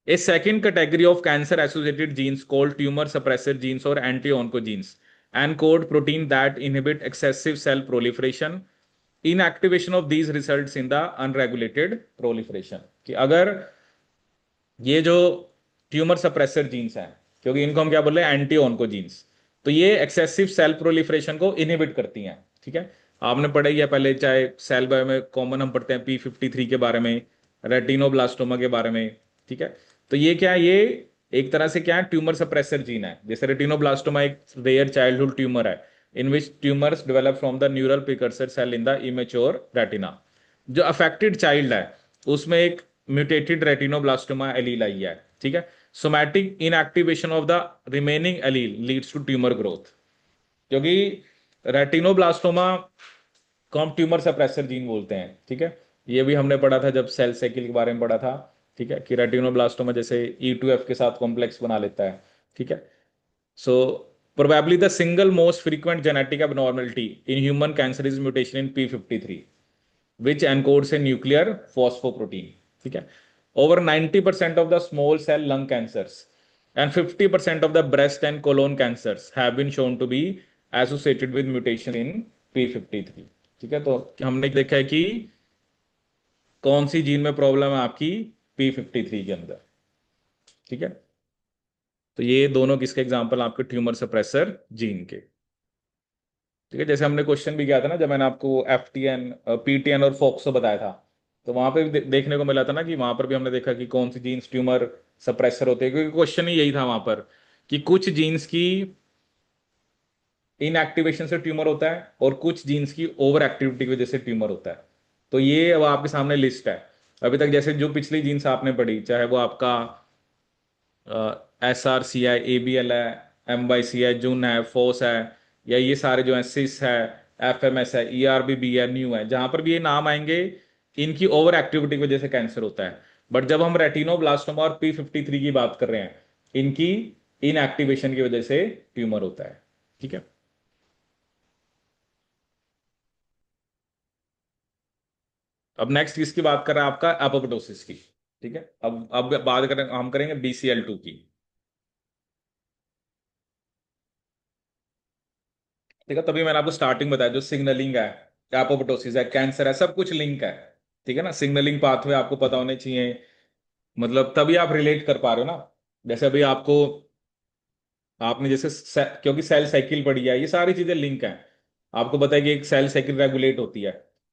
A: a second category of cancer associated genes called tumor suppressor genes or anti-oncogenes and code protein that inhibit excessive cell proliferation. Inactivation of these results in the unregulated proliferation, कि अगर ये जो tumour suppressor jeans हैं, क्योंकि इनको हम क्या बोल रहे हैं, एंटी ऑन्को जीन्स, तो ये एक्सेसिव सेल प्रोलिफरेशन को इनहिबिट करती हैं। ठीक है। आपने पढ़ा ही है पहले, चाहे सेल बायो में कॉमन हम पढ़ते हैं P53 के बारे में, रेटिनोब्लास्टोमा के बारे में। ठीक है। तो ये क्या है, ये एक तरह से क्या है, ट्यूमर सप्रेसर जीन है। जैसे रेटिनोब्लास्टोमा एक रेयर चाइल्डहुड ट्यूमर है in which tumours develop from the neural precursor cell in the immature retina. जो अफेक्टेड चाइल्ड है उसमें एक म्यूटेटेड रेटिनोब्लास्टोमा एलील आई है। ठीक है। Somatic inactivation of the remaining allele leads to tumour growth, क्योंकि retinoblastoma को हम ट्यूमर सप्रेसर जीन बोलते हैं। ठीक है। ये भी हमने पढ़ा था जब सेल साइकिल के बारे में पढ़ा था। ठीक है, कि रेटिनोब्लास्टोमा जैसे E2F के साथ कॉम्प्लेक्स बना लेता है। ठीक है। सो probably the single most frequent genetic abnormality in human cancer is mutation in P53, which encodes a nuclear phosphoprotein. ठीक है। Over 90% of the small cell lung cancers and 50% of the breast and colon cancers have been shown to be associated with mutation in P53। ठीक है। तो हमने देखा है कि कौन सी जीन में प्रॉब्लम है आपकी, P53 के अंदर। ठीक है। तो ये दोनों किसके एग्जांपल आपके, ट्यूमर सप्रेसर जीन के। ठीक है। जैसे हमने क्वेश्चन भी किया था ना, जब मैंने आपको FTN, PTN और फोक्सो बताया था, तो वहां पे भी देखने को मिला था ना कि वहां पर भी हमने देखा कि कौन सी जीन्स ट्यूमर सप्रेसर होते हैं, क्योंकि क्वेश्चन ही यही था वहां पर कि कुछ जीन्स की इनएक्टिवेशन से ट्यूमर होता है और कुछ जीन्स की ओवर एक्टिविटी की वजह से ट्यूमर होता है। तो ये अब आपके सामने लिस्ट है। अभी तक जैसे जो पिछली जीन्स आपने पढ़ी, चाहे वो आपका SRC है, ABL है, MYC है, जुन है, फोस है, या ये सारे जो है सिस है, FMS है, ERBB है, न्यू है, जहां पर भी ये नाम आएंगे इनकी ओवर एक्टिविटी की वजह से कैंसर होता है। बट जब हम रेटिनोब्लास्टोमा और P53 की बात कर रहे हैं, इनकी इनएक्टिवेशन की वजह से ट्यूमर होता है। ठीक है। अब नेक्स्ट किसकी बात कर रहा है, आपका एपोप्टोसिस की। ठीक है। अब बात करें, हम करेंगे BCL2 की। ठीक है। तभी मैंने आपको स्टार्टिंग बताया, जो सिग्नलिंग है, एपोप्टोसिस है, कैंसर है, सब कुछ लिंक है। ठीक है ना, सिग्नलिंग पाथवे आपको पता होने चाहिए, मतलब तभी आप रिलेट कर पा रहे हो ना। जैसे अभी आपको, आपने जैसे क्योंकि सेल साइकिल पढ़ी है, ये सारी चीजें लिंक हैं। आपको पता है कि एक सेल साइकिल रेगुलेट होती है।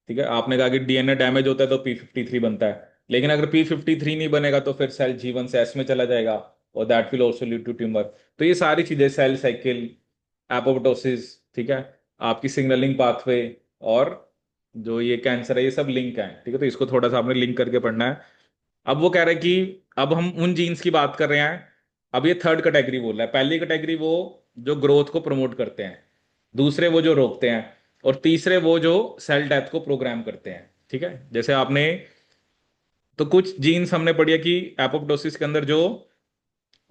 A: ठीक है। आपने कहा कि DNA डैमेज होता है तो P53 बनता है, लेकिन अगर P53 नहीं बनेगा तो फिर सेल G1 से S में चला जाएगा, और that will also lead to tumour. तो ये सारी चीजें, सेल साइकिल, एपोप्टोसिस, ठीक है, आपकी सिग्नलिंग पाथवे, और जो ये कैंसर है, ये सब लिंक है, ठीक है। तो इसको थोड़ा सा आपने लिंक करके पढ़ना है। अब वो कह रहे हैं कि अब हम उन जीन्स की बात कर रहे हैं। अब ये थर्ड कैटेगरी बोल रहा है। पहली कैटेगरी वो जो ग्रोथ को प्रमोट करते हैं, दूसरे वो जो रोकते हैं, और तीसरे वो जो सेल डेथ को प्रोग्राम करते हैं, ठीक है। जैसे आपने, तो कुछ जीन्स हमने पढ़ी है कि एपोप्टोसिस के अंदर जो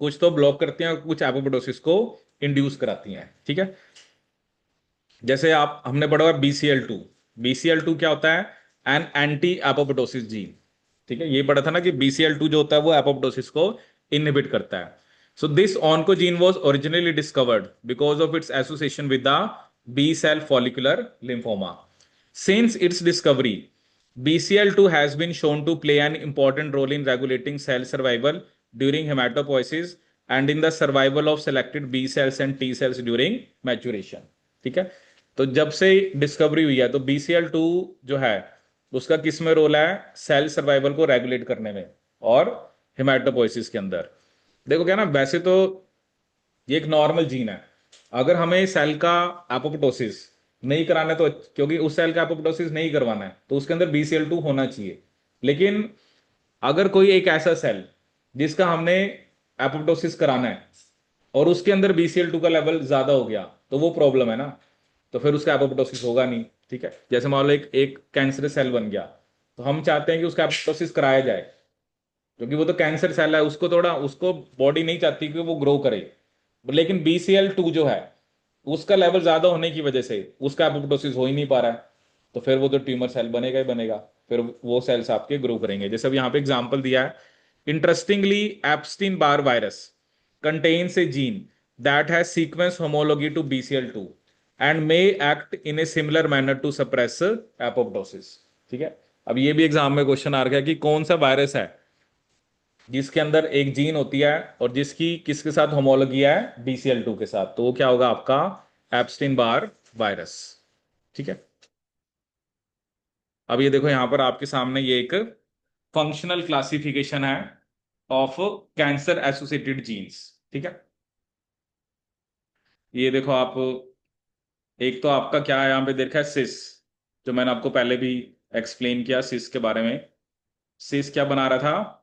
A: कुछ तो ब्लॉक करती हैं और कुछ एपोप्टोसिस को इंड्यूस कराती हैं, ठीक है। जैसे आप, हमने पढ़ा हुआ BCL2। BCL2 क्या होता है? एन एंटी एपोप्टोसिस जीन, ठीक है। ये पढ़ा था ना कि BCL2 जो होता है वो एपोप्टोसिस को इनहिबिट करता है। So this oncogene was originally discovered because of its association with the B cell follicular lymphoma. Since its discovery, BCL2 has been shown to play an important role in regulating cell survival during hematopoiesis and in the survival of selected B cells and T cells during maturation, ठीक है। तो जब से discovery हुई है तो BCL2 जो है उसका किस में रोल है? सेल सर्वाइवल को रेगुलेट करने में और हेमाटोपोइसिस के अंदर। देखो क्या ना, वैसे तो ये एक नॉर्मल जीन है। अगर हमें सेल का एपोप्टोसिस नहीं कराना है तो, क्योंकि उस सेल का एपोप्टोसिस नहीं करवाना है तो उसके अंदर BCL2 होना चाहिए। लेकिन अगर कोई एक ऐसा सेल जिसका हमने एपोप्टोसिस कराना है और उसके अंदर BCL2 का लेवल ज्यादा हो गया तो वो प्रॉब्लम है ना, तो फिर उसका एपोप्टोसिस होगा नहीं, ठीक है। जैसे मान लो एक एक कैंसरस सेल बन गया, तो हम चाहते हैं कि उसका एपोप्टोसिस कराया जाए, क्योंकि वो तो कैंसर सेल है, उसको थोड़ा, उसको बॉडी नहीं चाहती कि वो ग्रो करे। लेकिन BCL2 जो है उसका लेवल ज्यादा होने की वजह से उसका एपोप्टोसिस हो ही नहीं पा रहा है, तो फिर वो तो ट्यूमर सेल बनेगा ही बनेगा। फिर वो सेल्स आपके ग्रो करेंगे। जैसे अब यहाँ पे एग्जांपल दिया है, interestingly Epstein Barr virus contains a gene that has sequence homology to BCL2 and may act in a similar manner to suppress apoptosis, ठीक है। अब ये भी एग्जाम में क्वेश्चन आ रहा है कि कौन सा वायरस है जिसके अंदर एक जीन होती है और जिसकी किसके साथ होमोलॉजी है? BCL2 के साथ। तो वो क्या होगा आपका? एप्स्टीन बार वायरस, ठीक है। अब ये देखो यहां पर आपके सामने ये एक फंक्शनल क्लासिफिकेशन है ऑफ कैंसर एसोसिएटेड जीन्स, ठीक है। ये देखो आप, एक तो आपका क्या है यहाँ पे देखा है, सिस, जो मैंने आपको पहले भी एक्सप्लेन किया सिस के बारे में। सिस क्या बना रहा था?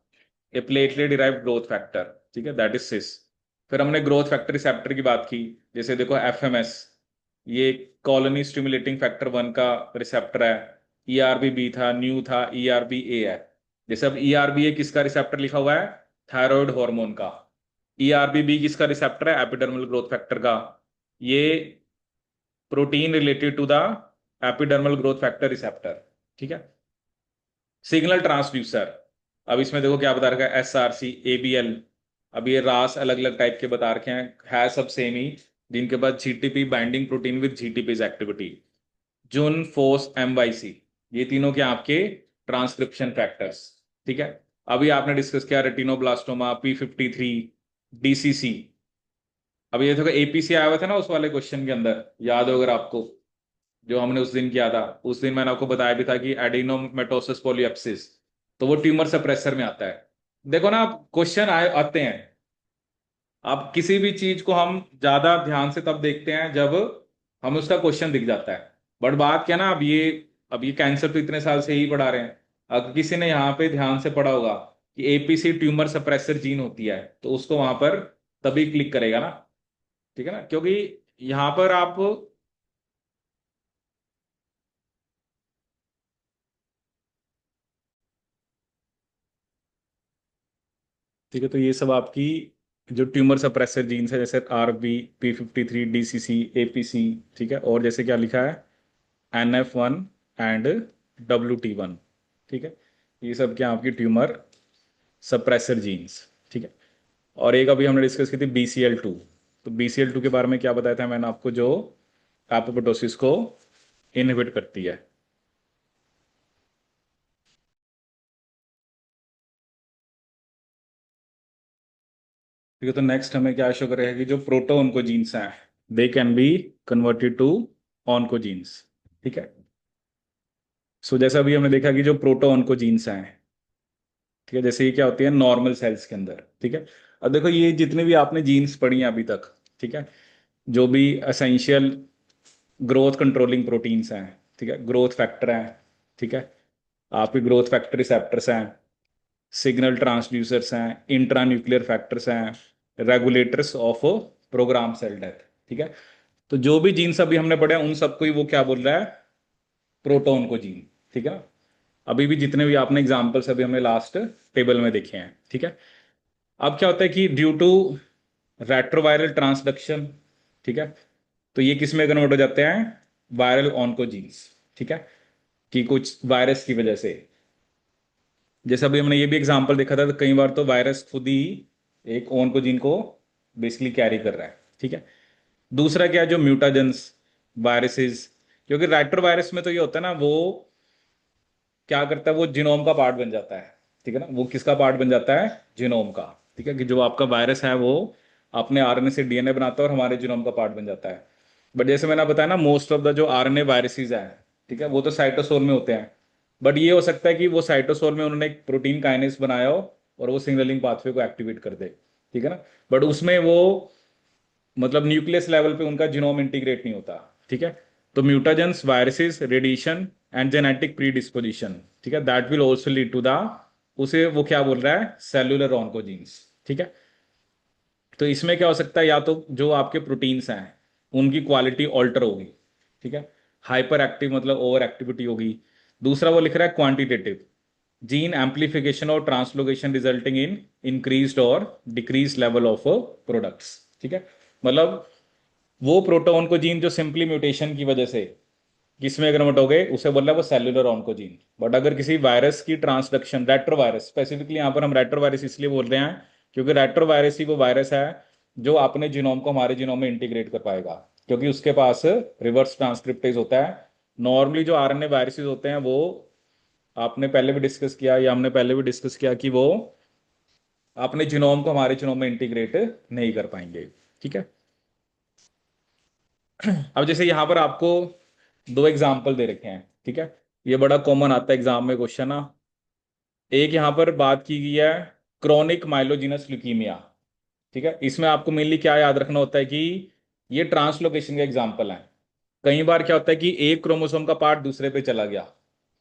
A: ए प्लेटलेट डिराइव्ड ग्रोथ फैक्टर, ठीक है, दैट इज सिस। फिर हमने ग्रोथ फैक्टर रिसेप्टर की बात की। जैसे देखो FMS, ये कॉलोनी स्टिमुलेटिंग फैक्टर 1 का रिसेप्टर है। ERB-B था, न्यू था, ERB-A है। जैसे अब ERB-A किसका रिसेप्टर लिखा हुआ है? थायराइड हार्मोन का। ERB-B किसका रिसेप्टर है? एपिडर्मल ग्रोथ फैक्टर का। ये protein related to the epidermal growth factor receptor, ठीक है। सिग्नल ट्रांसड्यूसर, अब इसमें देखो क्या बता रखा है, SRC, ABL। अब ये रास अलग अलग टाइप के बता रखे हैं, है सब सेम ही, जिनके पास GTP binding protein with GTP activity. Jun, Fos, MYC, ये तीनों के आपके ट्रांसक्रिप्शन फैक्टर्स, ठीक है। अभी आपने डिस्कस किया रेटिनोब्लास्टोमा, P53, DCC। अब ये देखो APC आया हुआ था ना उस वाले क्वेश्चन के अंदर, याद हो अगर आपको, जो हमने उस दिन किया था। उस दिन मैंने आपको बताया भी था कि एडिनोमेटोसिस पॉलीएप्सिस, तो वो ट्यूमर सप्रेसर में आता है। देखो ना, आप क्वेश्चन आए आते हैं, आप किसी भी चीज को हम ज्यादा ध्यान से तब देखते हैं जब हमें उसका क्वेश्चन दिख जाता है। बट बात क्या ना, अब ये कैंसर तो इतने साल से ही पढ़ा रहे हैं। अगर किसी ने यहाँ पे ध्यान से पढ़ा होगा कि APC ट्यूमर सप्रेसर जीन होती है, तो उसको वहां पर तभी क्लिक करेगा ना, ठीक है ना, क्योंकि यहाँ पर आप, ठीक है। तो ये सब आपकी जो ट्यूमर सप्रेसर जीन्स है, जैसे RB, P53, DCC, APC, ठीक है। और जैसे क्या लिखा है, NF1 एंड WT1, ठीक है। ये सब क्या आपकी ट्यूमर सप्रेसर जीन्स, ठीक है। और एक अभी हमने डिस्कस की थी BCL2। तो BCL2 के बारे में क्या बताया था मैंने आपको, जो एपोप्टोसिस को इनहिबिट करती है। ठीक है, तो नेक्स्ट हमें क्या शो करेगा कि जो प्रोटो ऑन्कोजीन्स हैं, they can be converted to oncogenes, ठीक है। सो जैसा अभी हमने देखा कि जो प्रोटो ऑन्कोजीन्स हैं, ठीक है, जैसे ये क्या होती है नॉर्मल सेल्स के अंदर। ठीक है, अब देखो ये जितने भी आपने जीन्स पढ़ी हैं अभी तक, ठीक है, जो भी असेंशियल ग्रोथ कंट्रोलिंग प्रोटीन्स हैं, ठीक है, ग्रोथ फैक्टर हैं, ठीक है, आपके ग्रोथ फैक्टर रिसेप्टर्स हैं, सिग्नल ट्रांसड्यूसर्स हैं, इंट्रा न्यूक्लियर फैक्टर्स हैं, regulators of program cell death. ठीक है, तो जो भी जीन्स अभी हमने पढ़े हैं उन सबको ही वो क्या बोल रहा है, प्रोटोन को जीन। ठीक है, अभी भी जितने भी आपने एग्जाम्पल्स अभी हमने लास्ट टेबल में देखे हैं। ठीक है, अब क्या होता है कि ड्यू टू रेट्रोवायरल ट्रांसडक्शन, ठीक है, तो ये किस में कन्वर्ट हो जाते हैं, वायरल ऑन्कोजीन्स। ठीक है, कि कुछ वायरस की वजह से, जैसे अभी हमने ये भी एग्जांपल देखा था, तो कई बार तो वायरस खुद ही एक ऑन्कोजीन को बेसिकली कैरी कर रहा है। ठीक है, दूसरा क्या है, जो म्यूटाजेंस वायरसेस, क्योंकि राइटर वायरस में तो ये होता है ना, वो क्या करता है, वो जीनोम का पार्ट बन जाता है। ठीक है ना, वो किसका पार्ट बन जाता है, जीनोम का। ठीक है, कि जो आपका वायरस है वो अपने आरएनए से डीएनए बनाता है और हमारे जीनोम का पार्ट बन जाता है। बट जैसे मैंने बताया ना, मोस्ट ऑफ द जो आरएनए वायरसेस हैं, ठीक है, वो तो साइटोसोल में होते हैं। बट ये हो सकता है कि वो साइटोसोल में उन्होंने एक प्रोटीन काइनेस बनाया हो और वो सिग्नलिंग पाथवे को एक्टिवेट कर दे। ठीक है ना, बट उसमें वो मतलब न्यूक्लियस लेवल पे उनका जीनोम इंटीग्रेट नहीं होता। ठीक है, तो mutagens, viruses, radiation and genetic predisposition, ठीक है, that will also lead to the, उसे वो क्या बोल रहा है, सेलुलर ऑन्कोजीन्स। ठीक है, तो इसमें क्या हो सकता है, या तो जो आपके प्रोटीन्स हैं उनकी क्वालिटी ऑल्टर होगी। ठीक है, हाइपर एक्टिव मतलब ओवर एक्टिविटी होगी। दूसरा वो लिख रहा है क्वांटिटेटिव, जीन एम्पलीफिकेशन और ट्रांसलोकेशन रिजल्टिंग इन इंक्रीज्ड और डिक्रीज लेवल ऑफ प्रोडक्ट्स। ठीक है, मतलब वो प्रोटोन को जीन जो सिंपली म्यूटेशन की वजह से किसमें कन्वर्ट हो गए, उसे बोल रहा है वो सेलुलर ऑन्कोजीन। बट अगर किसी वायरस की ट्रांसडक्शन, रेट्रो वायरस स्पेसिफिकली, यहाँ पर हम रेट्रो वायरस इसलिए बोल रहे हैं क्योंकि रेट्रो वायरस ही वो वायरस है जो अपने जीनोम को हमारे जीनोम में इंटीग्रेट कर पाएगा, क्योंकि उसके पास रिवर्स ट्रांसक्रिप्टेज होता है। नॉर्मली जो आरएनए वायरसेस होते हैं वो, आपने पहले भी डिस्कस किया या हमने पहले भी डिस्कस किया कि वो अपने जीनोम को हमारे जीनोम में इंटीग्रेट नहीं कर पाएंगे। ठीक है, अब जैसे यहां पर आपको दो एग्जाम्पल दे रखे हैं। ठीक है, ये बड़ा कॉमन आता है एग्जाम में क्वेश्चन ना। एक यहां पर बात की गई है क्रोनिक माइलोजिनस ल्यूकीमिया। ठीक है, इसमें आपको मेनली क्या याद रखना होता है कि ये ट्रांसलोकेशन का एग्जाम्पल है। कई बार क्या होता है कि एक क्रोमोसोम का पार्ट दूसरे पे चला गया,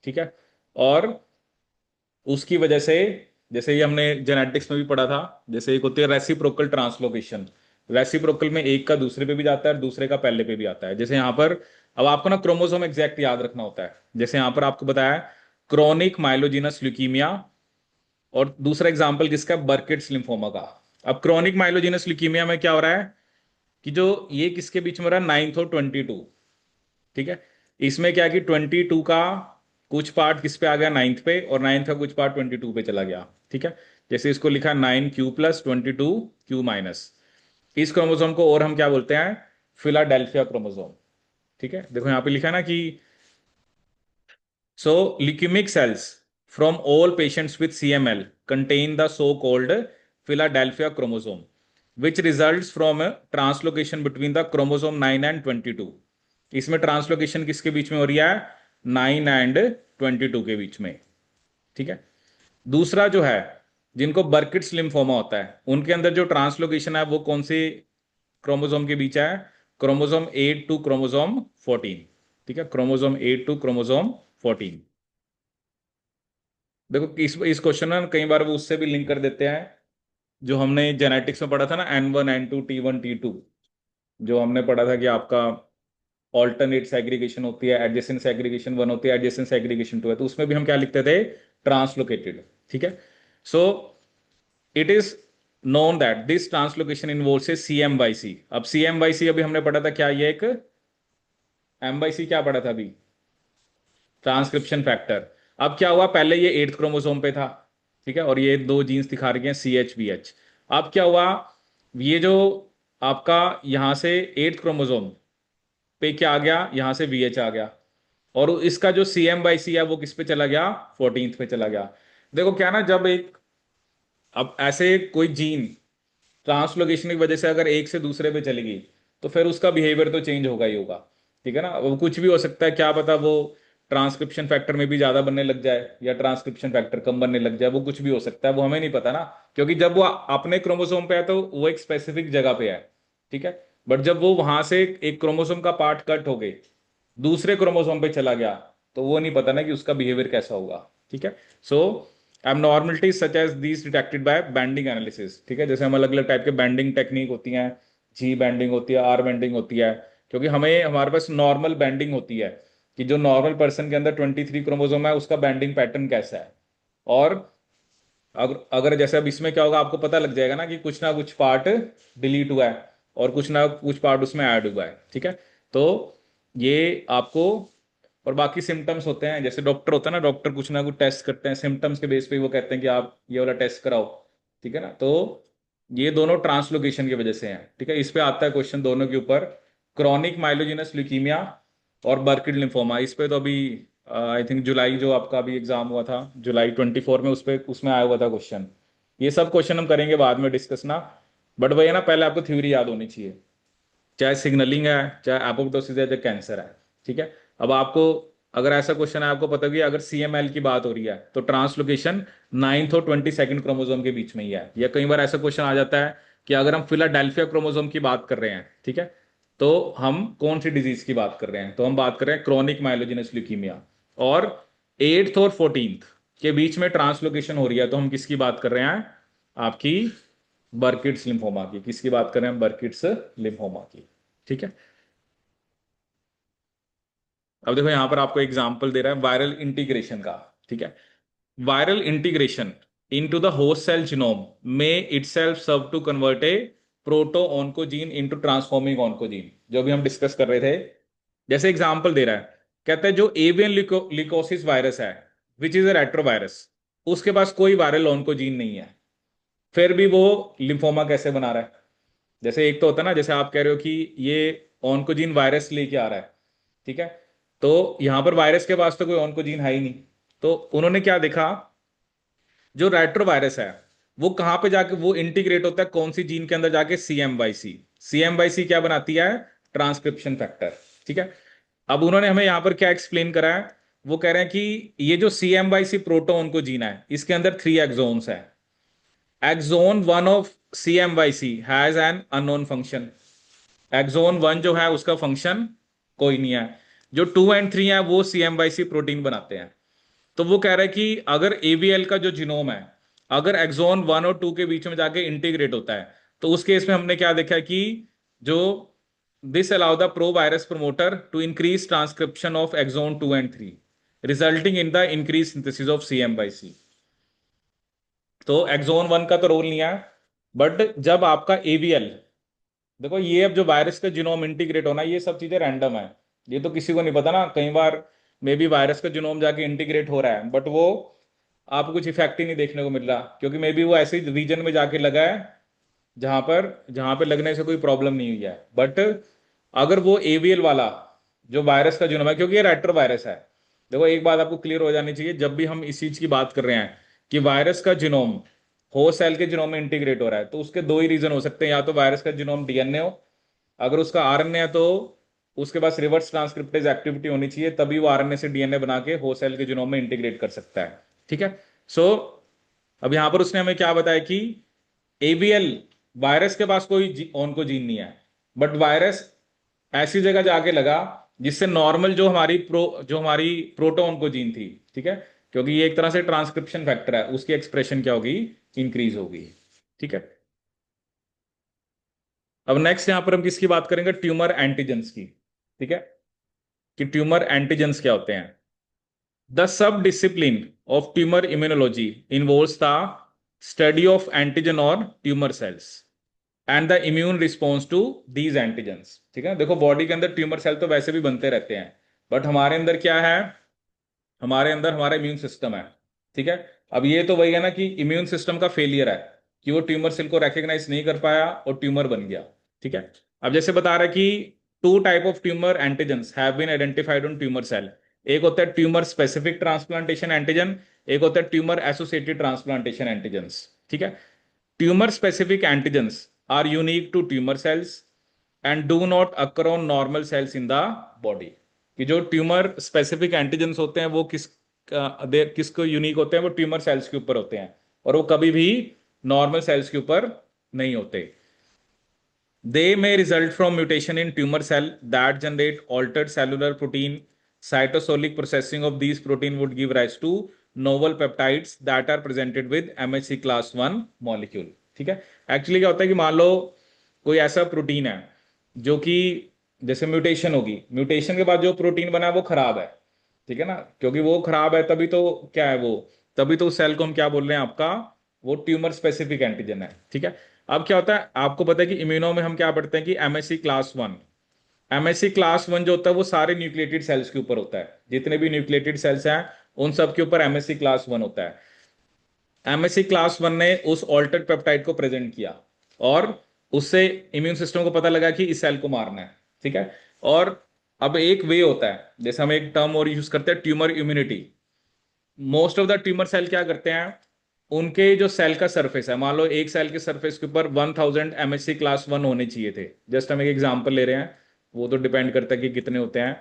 A: ठीक है, और उसकी वजह से, जैसे ये हमने जेनेटिक्स में भी पढ़ा था, जैसे एक होती है रेसिप्रोकल ट्रांसलोकेशन। रेसिप्रोकल में एक का दूसरे पे भी जाता है और दूसरे का पहले पे भी आता है। जैसे यहाँ पर, अब आपको ना क्रोमोसोम एग्जैक्ट याद रखना होता है। जैसे यहाँ पर आपको बताया क्रोनिक माइलोजिनस ल्यूकीमिया, और दूसरा एग्जाम्पल किसका, बर्किट्स लिम्फोमा का। अब क्रोनिक माइलोजिनस ल्यूकीमिया में क्या हो रहा है कि जो ये किसके बीच में हो रहा है, 9th और 22। ठीक है, इसमें क्या है कि 22 का कुछ पार्ट किस पे आ गया, 9th पे, और 9th का कुछ पार्ट 22 पे चला गया। ठीक है, जैसे इसको लिखा 9q+22q-। इस क्रोमोसोम को और हम क्या बोलते हैं, फिलाडेल्फिया क्रोमोसोम। ठीक है, देखो यहां पे लिखा है ना कि so leukemic cells from all patients with CML contain the so-called Philadelphia chromosome, which results from a translocation between the chromosome 9 and 22। इसमें ट्रांसलोकेशन किसके बीच में हो रही है, 9 एंड 22 के बीच में। ठीक है, दूसरा जो है, जिनको बर्किट्स लिम्फोमा होता है, उनके अंदर जो ट्रांसलोकेशन है वो कौन से क्रोमोसोम के बीच है, क्रोमोसोम 8 टू क्रोमोसोम 14। ठीक है, क्रोमोसोम 8 टू क्रोमोसोम 14। देखो इस क्वेश्चन में कई बार वो उससे भी लिंक कर देते हैं, जो हमने जेनेटिक्स में पढ़ा था ना, N1 N2 T1 T2। जो हमने पढ़ा था कि आपका ऑल्टरनेट सेग्रीगेशन होती है, एडजेसेंट सेग्रीगेशन 1 होती है, एडजेसेंट सेग्रीगेशन 2 है, तो उसमें भी हम क्या लिखते थे, ट्रांसलोकेटेड। ठीक है, so it is known that this translocation involves A CM/C। अब CM/C अभी हमने पढ़ा था क्या, ये एक M/C क्या पढ़ा था अभी, ट्रांसक्रिप्शन फैक्टर। अब क्या हुआ, पहले ये 8th क्रोमोसोम पे था, ठीक है, और ये दो जीन्स दिखा रहे हैं CH, VH। अब क्या हुआ, ये जो आपका यहां से 8th क्रोमोसोम पे क्या आ गया, यहां से VH आ गया, और इसका जो CM/C है वो किस पे चला गया, 14th पे चला गया। देखो क्या ना, जब एक, अब ऐसे कोई जीन ट्रांसलोकेशन की वजह से अगर एक से दूसरे पे चलेगी, तो फिर उसका बिहेवियर तो चेंज होगा ही होगा। ठीक है ना, वो कुछ भी हो सकता है, क्या पता वो ट्रांसक्रिप्शन फैक्टर में भी ज्यादा बनने लग जाए या ट्रांसक्रिप्शन फैक्टर कम बनने लग जाए, वो कुछ भी हो सकता है, वो हमें नहीं पता ना, क्योंकि जब वो अपने क्रोमोसोम पे है तो वो एक स्पेसिफिक जगह पे है, ठीक है। बट जब वो वहां से एक क्रोमोसोम का पार्ट कट हो गए, दूसरे क्रोमोसोम पे चला गया, तो वो नहीं पता ना कि उसका बिहेवियर कैसा होगा, ठीक है। So abnormalities such as these detected by banding analysis, ठीक है। जैसे हम अलग अलग टाइप के बैंडिंग टेक्निक होती हैं, जी बैंडिंग होती है, आर बैंडिंग होती है, क्योंकि हमें हमारे पास नॉर्मल बैंडिंग होती है कि जो नॉर्मल पर्सन के अंदर 23 क्रोमोसोम है उसका बैंडिंग पैटर्न कैसा है। और अगर अगर जैसे अब इसमें क्या होगा, आपको पता लग जाएगा ना कि कुछ ना कुछ पार्ट डिलीट हुआ है और कुछ ना कुछ पार्ट उसमें ऐड हुआ है, ठीक है। तो ये आपको, और बाकी सिम्टम्स होते हैं, जैसे डॉक्टर होता है ना, डॉक्टर कुछ ना कुछ टेस्ट करते हैं, सिम्टम्स के बेस पे वो कहते हैं कि आप ये वाला टेस्ट कराओ, ठीक है ना। तो ये दोनों ट्रांसलोकेशन की वजह से हैं, ठीक है। इस पे आता है क्वेश्चन दोनों के ऊपर, क्रॉनिक माइलोजिनस ल्यूकीमिया और बर्किड लिम्फोमा। इस पे तो अभी आई थिंक जुलाई जो आपका अभी एग्जाम हुआ था जुलाई 24 में, उस पे उसमें आया हुआ था क्वेश्चन। ये सब क्वेश्चन हम करेंगे बाद में डिस्कस ना, बट वही है ना, पहले आपको थ्योरी याद होनी चाहिए, चाहे सिग्नलिंग है, चाहे एपोप्टोसिस है, चाहे कैंसर है, ठीक है। अब आपको अगर ऐसा क्वेश्चन है, आपको पता भी अगर सीएमएल की बात हो रही है तो ट्रांसलोकेशन 9th और 22nd क्रोमोसोम के बीच में ही है। या कई बार ऐसा क्वेश्चन आ जाता है कि अगर हम फिलाडेल्फिया क्रोमोसोम की बात कर रहे हैं, ठीक है, तो हम कौन सी डिजीज की बात कर रहे हैं, तो हम बात कर रहे हैं क्रॉनिक माइलोजिनस ल्यूकीमिया। और 8th और 14th के बीच में ट्रांसलोकेशन हो रही है, तो हम किसकी बात कर रहे हैं, आपकी बर्किट्स लिम्फोमा की। किसकी बात कर रहे हैं, बर्किट्स लिम्फोमा की, ठीक है। अब देखो यहां पर आपको एग्जांपल दे रहा है वायरल इंटीग्रेशन का, ठीक है। Viral integration into the host cell genome में itself serve to convert a proto oncogene into transforming oncogene, जो भी हम डिस्कस कर रहे थे। जैसे एग्जांपल दे रहा है, कहता है जो एवियन लिकोसिस वायरस है विच इज ए रेट्रोवायरस, उसके पास कोई वायरल ऑन्कोजीन नहीं है, फिर भी वो लिम्फोमा कैसे बना रहा है। जैसे एक तो होता है ना, जैसे आप कह रहे हो कि ये ऑन्कोजीन वायरस लेके आ रहा है, ठीक है, तो यहां पर वायरस के पास तो कोई ऑन्कोजीन है ही नहीं। तो उन्होंने क्या देखा, जो रेट्रोवायरस है वो कहां पे जाके वो इंटीग्रेट होता है, कौन सी जीन के अंदर जाके, CMYC। CMYC क्या बनाती है, ट्रांसक्रिप्शन फैक्टर, ठीक है। अब उन्होंने हमें यहां पर क्या एक्सप्लेन करा है, वो कह रहे हैं कि ये जो CMYC प्रोटो ऑन्कोजीन है इसके अंदर 3 एक्सोन्स है। Exon 1 of CMYC has an unknown function. Exon 1 जो है उसका फंक्शन कोई नहीं है। जो 2 एंड 3 है वो CMYC प्रोटीन बनाते हैं। तो वो कह रहा है कि अगर AVL का जो जीनोम है, अगर एक्सोन 1 और 2 के बीच में जाके इंटीग्रेट होता है, तो उस केस में हमने क्या देखा है कि जो this allow the pro virus promoter to increase transcription of exon 2 and 3 resulting in the increase synthesis of CMYC। तो एक्सोन 1 का तो रोल नहीं है, बट जब आपका AVL, देखो ये अब जो वायरस का जीनोम इंटीग्रेट होना, ये सब चीजें रैंडम है, ये तो किसी को नहीं पता ना। कई बार मे बी वायरस का जीनोम जाके इंटीग्रेट हो रहा है, बट वो आपको कुछ इफेक्ट ही नहीं देखने को मिल रहा, क्योंकि मे बी वो ऐसे रीजन में जाके लगा है जहां पर लगने से कोई प्रॉब्लम नहीं हुई है। बट अगर वो AVL वाला जो वायरस का जीनोम है, क्योंकि ये रेट्रो वायरस है, देखो एक बात आपको क्लियर हो जानी चाहिए, जब भी हम इस चीज की बात कर रहे हैं कि वायरस का जीनोम होस्ट सेल के जीनोम में इंटीग्रेट हो रहा है, तो उसके दो ही रीजन हो सकते हैं, या तो वायरस का जीनोम DNA हो, अगर उसका RNA है तो उसके पास रिवर्स ट्रांसक्रिप्टेज एक्टिविटी होनी चाहिए, तभी वो RNA से DNA बना के होस्ट सेल के जीनोम में इंटीग्रेट कर सकता है, ठीक है। सो अब यहां पर उसने हमें क्या बताया कि AVL वायरस के पास कोई ऑन्कोजीन नहीं है, बट वायरस ऐसी जगह जाके लगा जिससे नॉर्मल जो हमारी प्रोटो ऑन्कोजीन थी, ठीक है, क्योंकि ये एक तरह से ट्रांसक्रिप्शन फैक्टर है, उसकी एक्सप्रेशन क्या होगी, इंक्रीज होगी, ठीक है। अब नेक्स्ट यहां पर हम किसकी बात करेंगे, ट्यूमर एंटीजेंस की, ठीक है, कि ट्यूमर एंटीजेंस क्या होते हैं। The subdiscipline of tumour immunology involves the study of antigen और tumour cells and the immune response to these antigens, ठीक है। देखो बॉडी के अंदर ट्यूमर सेल तो वैसे भी बनते रहते हैं, बट हमारे अंदर क्या है, हमारे अंदर हमारा इम्यून सिस्टम है, ठीक है। अब ये तो वही है ना कि इम्यून सिस्टम का फेलियर है कि वो ट्यूमर सेल को रिकॉग्नाइज नहीं कर पाया और ट्यूमर बन गया, ठीक है। अब जैसे बता रहा है कि 2 type of tumour antigens have been identified on tumour cell. एक होता है ट्यूमर स्पेसिफिक ट्रांसप्लांटेशन एंटीजन, एक होता है ट्यूमर एसोसिएटेड ट्रांसप्लांटेशन एंटीजेंस, ठीक है। Tumour specific antigens are unique to tumour cells and do not occur on normal cells in the body, कि जो ट्यूमर स्पेसिफिक एंटीजेंस होते हैं वो किसको यूनिक होते हैं, वो ट्यूमर सेल्स के ऊपर होते हैं, और वो कभी भी नॉर्मल सेल्स के ऊपर नहीं होते. They may result from mutation in tumor cell that generate altered cellular protein. Cytosolic processing of these protein would give rise to novel peptides that are presented with MHC class 1 molecule. ठीक है. Actually क्या होता है कि मान लो कोई ऐसा protein है जो कि जैसे म्यूटेशन होगी, म्यूटेशन के बाद जो प्रोटीन बना है वो खराब है. ठीक है ना, क्योंकि वो खराब है तभी तो क्या है वो, तभी तो उस सेल को हम क्या बोल रहे हैं आपका, वो ट्यूमर स्पेसिफिक एंटीजन है. ठीक है. अब क्या होता है, आपको पता है कि इम्यूनो में हम क्या पढ़ते हैं कि एमएससी क्लास 1, एमएससी क्लास 1 जो होता है वो सारे न्यूक्लिएटेड सेल्स के ऊपर होता है. जितने भी न्यूक्लिएटेड सेल्स हैं उन सब के ऊपर एमएससी क्लास 1 होता है. एमएससी क्लास 1 ने उस ऑल्टर्ड पेप्टाइड को प्रेजेंट किया, और उससे इम्यून सिस्टम को पता लगा कि इस सेल को मारना है. ठीक है. और अब एक वे होता है, जैसे हम एक टर्म और यूज करते हैं, tumour immunity. Most of the tumour cell क्या करते हैं, उनके जो सेल का सरफेस है, मान लो एक सेल के सरफेस के ऊपर 1000 एमएससी क्लास 1 होने चाहिए थे. जस्ट हम एक एग्जांपल ले रहे हैं, वो तो डिपेंड करता है कि कितने होते हैं.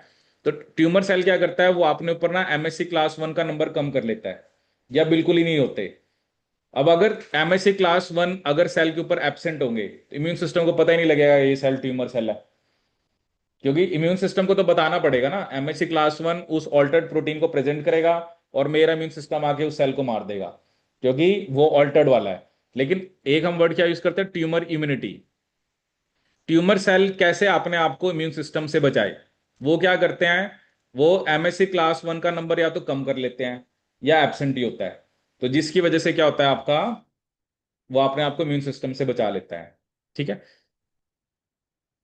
A: तो ट्यूमर सेल क्या करता है, वो अपने ऊपर ना एमएससी क्लास 1 का नंबर कम कर लेता है, या बिल्कुल ही नहीं होते. अब अगर एमएससी क्लास 1 अगर सेल के ऊपर एब्सेंट होंगे तो इम्यून सिस्टम को पता ही नहीं लगेगा ये सेल ट्यूमर सेल है, क्योंकि इम्यून सिस्टम को तो बताना पड़ेगा ना. एमएससी क्लास 1 उस ऑल्टर्ड प्रोटीन को प्रेजेंट करेगा, और मेरा इम्यून सिस्टम आके उस सेल को मार देगा, क्योंकि वो ऑल्टर्ड वाला है. लेकिन एक हम वर्ड क्या यूज करते हैं, ट्यूमर इम्यूनिटी. ट्यूमर सेल कैसे अपने आप को इम्यून सिस्टम से बचाए, वो क्या करते हैं, वो एमएससी क्लास 1 का नंबर या तो कम कर लेते हैं या एब्सेंट ही होता है. तो जिसकी वजह से क्या होता है आपका, वो अपने आप को इम्यून सिस्टम से बचा लेता है. ठीक है.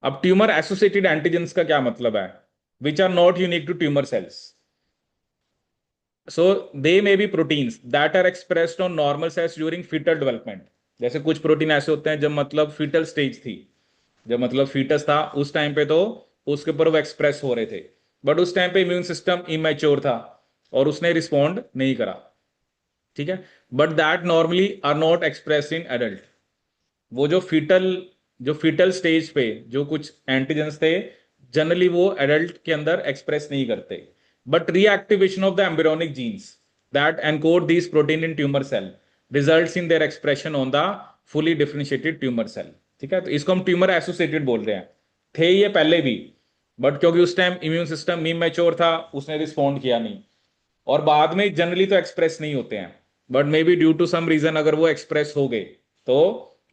A: अब ट्यूमर एसोसिएटेड एंटीजेंस का क्या मतलब है, which are not unique to tumour cells. So they may be proteins that are expressed on normal cells during foetal development. जैसे कुछ प्रोटीन ऐसे होते हैं जब मतलब फीटल स्टेज थी, जब मतलब फीटस था उस टाइम पे तो उसके ऊपर वो एक्सप्रेस हो रहे थे, बट उस टाइम पे इम्यून सिस्टम इमेच्योर था और उसने रिस्पॉन्ड नहीं करा. ठीक है. But that normally are not express in adult. वो जो फीटल स्टेज पे जो कुछ एंटीजेंस थे, जनरली वो एडल्ट के अंदर एक्सप्रेस नहीं करते. But reactivation of the embryonic genes that encode this protein in tumour cell results in their expression on the fully differentiated tumour cell. ठीक है. तो इसको हम ट्यूमर एसोसिएटेड बोल रहे हैं. थे ये पहले भी, बट क्योंकि उस टाइम इम्यून सिस्टम इमेच्योर था, उसने रिस्पॉन्ड किया नहीं. और बाद में जनरली तो एक्सप्रेस नहीं होते हैं, but may be due to some reason अगर वो एक्सप्रेस हो गए तो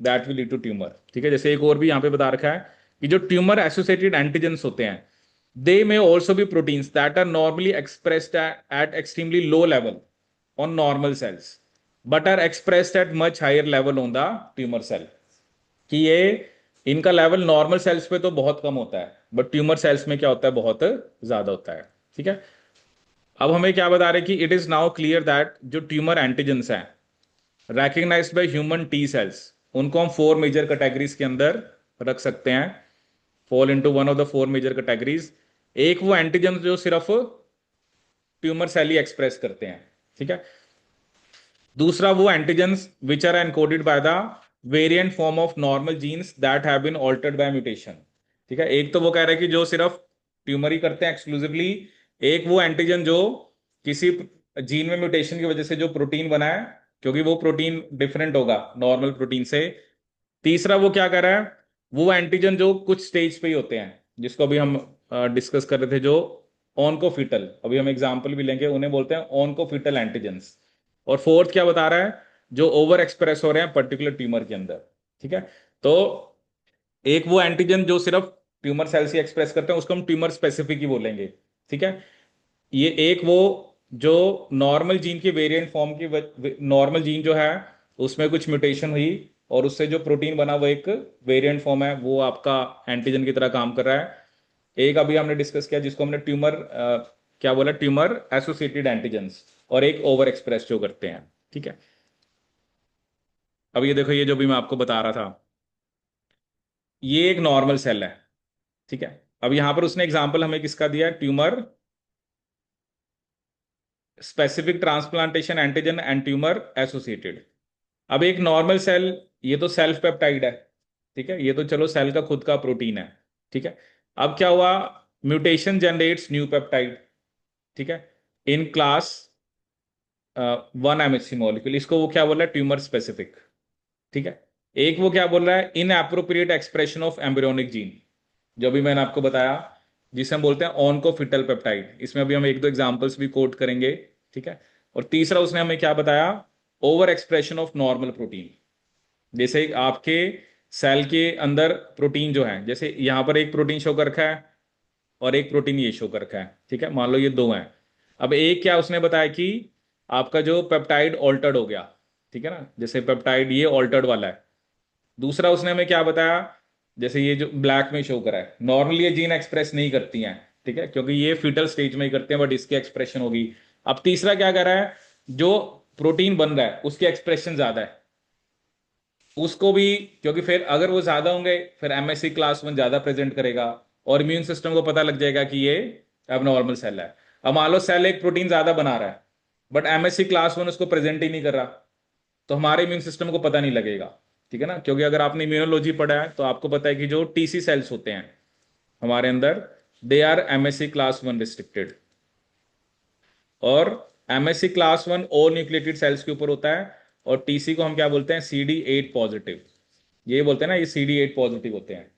A: that will lead to tumour. ठीक है. जैसे एक और भी यहां पे बता रखा है कि जो ट्यूमर एसोसिएटेड एंटीजेंस होते हैं, they may also be proteins that are normally expressed at extremely low level on normal cells, but are expressed at much higher level on the tumour cell. कि ये इनका लेवल नॉर्मल सेल्स पे तो बहुत कम होता है, बट ट्यूमर सेल्स में क्या होता है, बहुत ज्यादा होता है. ठीक है. अब हमें क्या बता रहे कि it is now clear that जो ट्यूमर एंटीजेंस हैं recognized by human T cells, उनको हम 4 मेजर कैटेगरीज के अंदर रख सकते हैं. Fall into one of the 4 major categories. एक वो एंटीजन जो सिर्फ ट्यूमर सेल ही एक्सप्रेस करते हैं. ठीक है. दूसरा वो antigens which are encoded by the variant form of normal genes that have been altered by mutation. ठीक है. एक तो वो कह रहे हैं कि जो सिर्फ ट्यूमर ही करते हैं एक्सक्लूसिवली. एक वो एंटीजन जो किसी जीन में म्यूटेशन की वजह से जो प्रोटीन बना है, क्योंकि वो प्रोटीन डिफरेंट होगा नॉर्मल प्रोटीन से. तीसरा वो क्या कर रहा है, वो एंटीजन जो कुछ स्टेज पे ही होते हैं, जिसको अभी हम डिस्कस कर रहे थे, जो ऑनकोफिटल, अभी हम एग्जांपल भी लेंगे, उन्हें बोलते हैं ऑनकोफिटल एंटीजेंस. और फोर्थ क्या बता रहा है, जो ओवर एक्सप्रेस हो रहे हैं पर्टिकुलर ट्यूमर के अंदर. ठीक है. तो एक वो एंटीजन जो सिर्फ ट्यूमर सेल्स ही एक्सप्रेस करते हैं, उसको हम ट्यूमर स्पेसिफिक ही बोलेंगे. ठीक है. ये एक वो जो नॉर्मल जीन की वेरिएंट फॉर्म की, नॉर्मल जीन जो है उसमें कुछ म्यूटेशन हुई और उससे जो प्रोटीन बना वो एक वेरिएंट फॉर्म है, वो आपका एंटीजन की तरह काम कर रहा है. एक अभी हमने डिस्कस किया जिसको हमने ट्यूमर क्या बोला, ट्यूमर एसोसिएटेड एंटीजेंस. और एक ओवर एक्सप्रेस जो करते हैं. ठीक है. अब ये देखो, ये जो भी मैं आपको बता रहा था, ये एक नॉर्मल सेल है. ठीक है. अब यहां पर उसने एग्जांपल हमें किसका दिया, tumour specific transplantation antigen and tumour associated. अब एक नॉर्मल सेल, ये तो सेल्फ पेप्टाइड है. ठीक है. ये तो चलो सेल का खुद का प्रोटीन है. ठीक है. अब क्या हुआ, म्यूटेशन जनरेट्स न्यू पेप्टाइड, ठीक है, इन क्लास 1 MHC मॉलिक्यूल, इसको वो क्या बोल रहा है, ट्यूमर स्पेसिफिक, ठीक है। एक वो क्या बोल रहा है, इन appropriate expression of embryonic gene, जो भी मैंने आपको बताया, जिसे हम बोलते हैं ऑनकोफिटल पेप्टाइड, इसमें अभी हम एक दो एग्जांपल्स भी कोट करेंगे, ठीक है। और तीसरा उसने हमें क्या बताया, over expression of normal protein, जैसे आपके सेल के अंदर प्रोटीन जो है, जैसे यहां पर एक प्रोटीन शो कर रखा है और एक प्रोटीन ये शो कर रखा है, ठीक है, मान लो ये दो हैं। अब एक क्या उसने बताया कि आपका जो पेप्टाइड ऑल्टर्ड हो गया, ठीक है ना, जैसे पेप्टाइड ये ऑल्टर्ड वाला है। दूसरा उसने हमें क्या बताया, जैसे ये जो ब्लैक में शो करा है, नॉर्मली ये जीन एक्सप्रेस नहीं करती हैं, ठीक है, क्योंकि ये फीटल स्टेज में ही करते हैं, बट इसकी एक्सप्रेशन होगी। अब तीसरा क्या कर रहा है, जो प्रोटीन बन रहा है उसकी एक्सप्रेशन ज्यादा है, उसको भी, क्योंकि फिर अगर वो ज्यादा होंगे फिर एमएससी क्लास 1 ज्यादा प्रेजेंट करेगा, और इम्यून सिस्टम को पता लग जाएगा कि ये अब नॉर्मल सेल है। अब मान लो सेल एक प्रोटीन ज्यादा बना रहा है बट एमएससी क्लास 1 उसको प्रेजेंट ही नहीं कर रहा, तो हमारे इम्यून सिस्टम को पता नहीं लगेगा, ठीक है ना, क्योंकि अगर आपने इम्यूनोलॉजी पढ़ा है तो आपको पता है कि जो टीसी सेल्स होते हैं हमारे अंदर, they are MSC class 1 restricted, और एमएससी क्लास 1 ओ न्यूक्लिएटेड सेल्स के ऊपर होता है, और टीसी को हम क्या बोलते हैं, CD8 पॉजिटिव, ये बोलते हैं ना, ये CD8 पॉजिटिव होते हैं,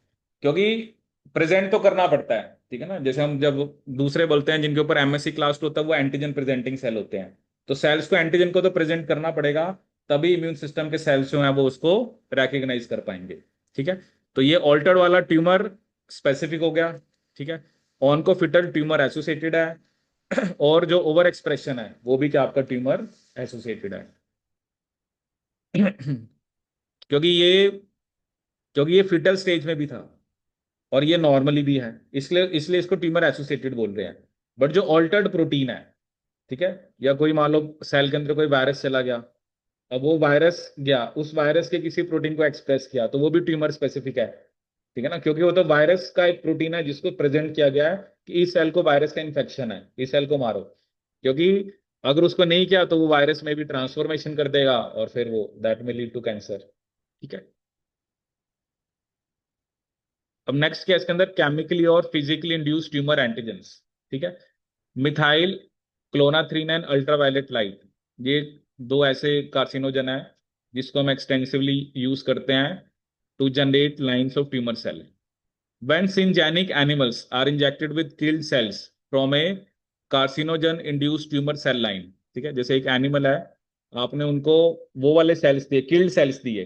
A: क्योंकि प्रेजेंट तो करना पड़ता है, ठीक है ना, जैसे हम जब दूसरे बोलते हैं जिनके ऊपर एमएससी क्लास 2 होता है वो एंटीजन प्रेजेंटिंग सेल होते हैं, तो सेल्स को एंटीजन को तो प्रेजेंट करना पड़ेगा, तभी इम्यून सिस्टम के सेल्स जो हैं वो उसको रेकग्नाइज कर पाएंगे, ठीक है। तो ये ऑल्टर्ड वाला ट्यूमर स्पेसिफिक हो गया, ठीक है, ऑनकोफिटल ट्यूमर एसोसिएटेड है, और जो ओवर एक्सप्रेशन है वो भी क्या आपका ट्यूमर एसोसिएटेड है। क्योंकि ये क्योंकि ये फिटल स्टेज में भी था और ये नॉर्मली भी है, इसलिए इसलिए इसको ट्यूमर एसोसिएटेड बोल रहे हैं। बट जो ऑल्टर्ड प्रोटीन है, ठीक है, या कोई मान लो सेल के अंदर कोई वायरस चला गया, अब वो वायरस गया उस वायरस के किसी प्रोटीन को एक्सप्रेस किया, तो वो भी ट्यूमर स्पेसिफिक है, ठीक है ना, क्योंकि वो तो वायरस का एक प्रोटीन है जिसको प्रेजेंट किया गया है कि इस सेल को वायरस का इन्फेक्शन है, इस सेल को मारो, क्योंकि अगर उसको नहीं किया तो वो वायरस में भी ट्रांसफॉर्मेशन कर देगा और फिर वो दैट में लीड टू कैंसर, ठीक है। अब नेक्स्ट क्या है इसके अंदर, केमिकली और फिजिकली इंड्यूस ट्यूमर एंटीजेंस, ठीक है, मिथाइल क्लोनाथ्रीन एंड अल्ट्रावायलेट लाइट, ये दो ऐसे कार्सिनोजन है जिसको हम एक्सटेंसिवली यूज करते हैं to generate lines of tumour cell. When syngeneic animals are injected with killed cells from a carcinogen induced tumor cell line, ठीक है, जैसे एक एनिमल है, आपने उनको वो वाले सेल्स दिए, किल्ड सेल्स दिए,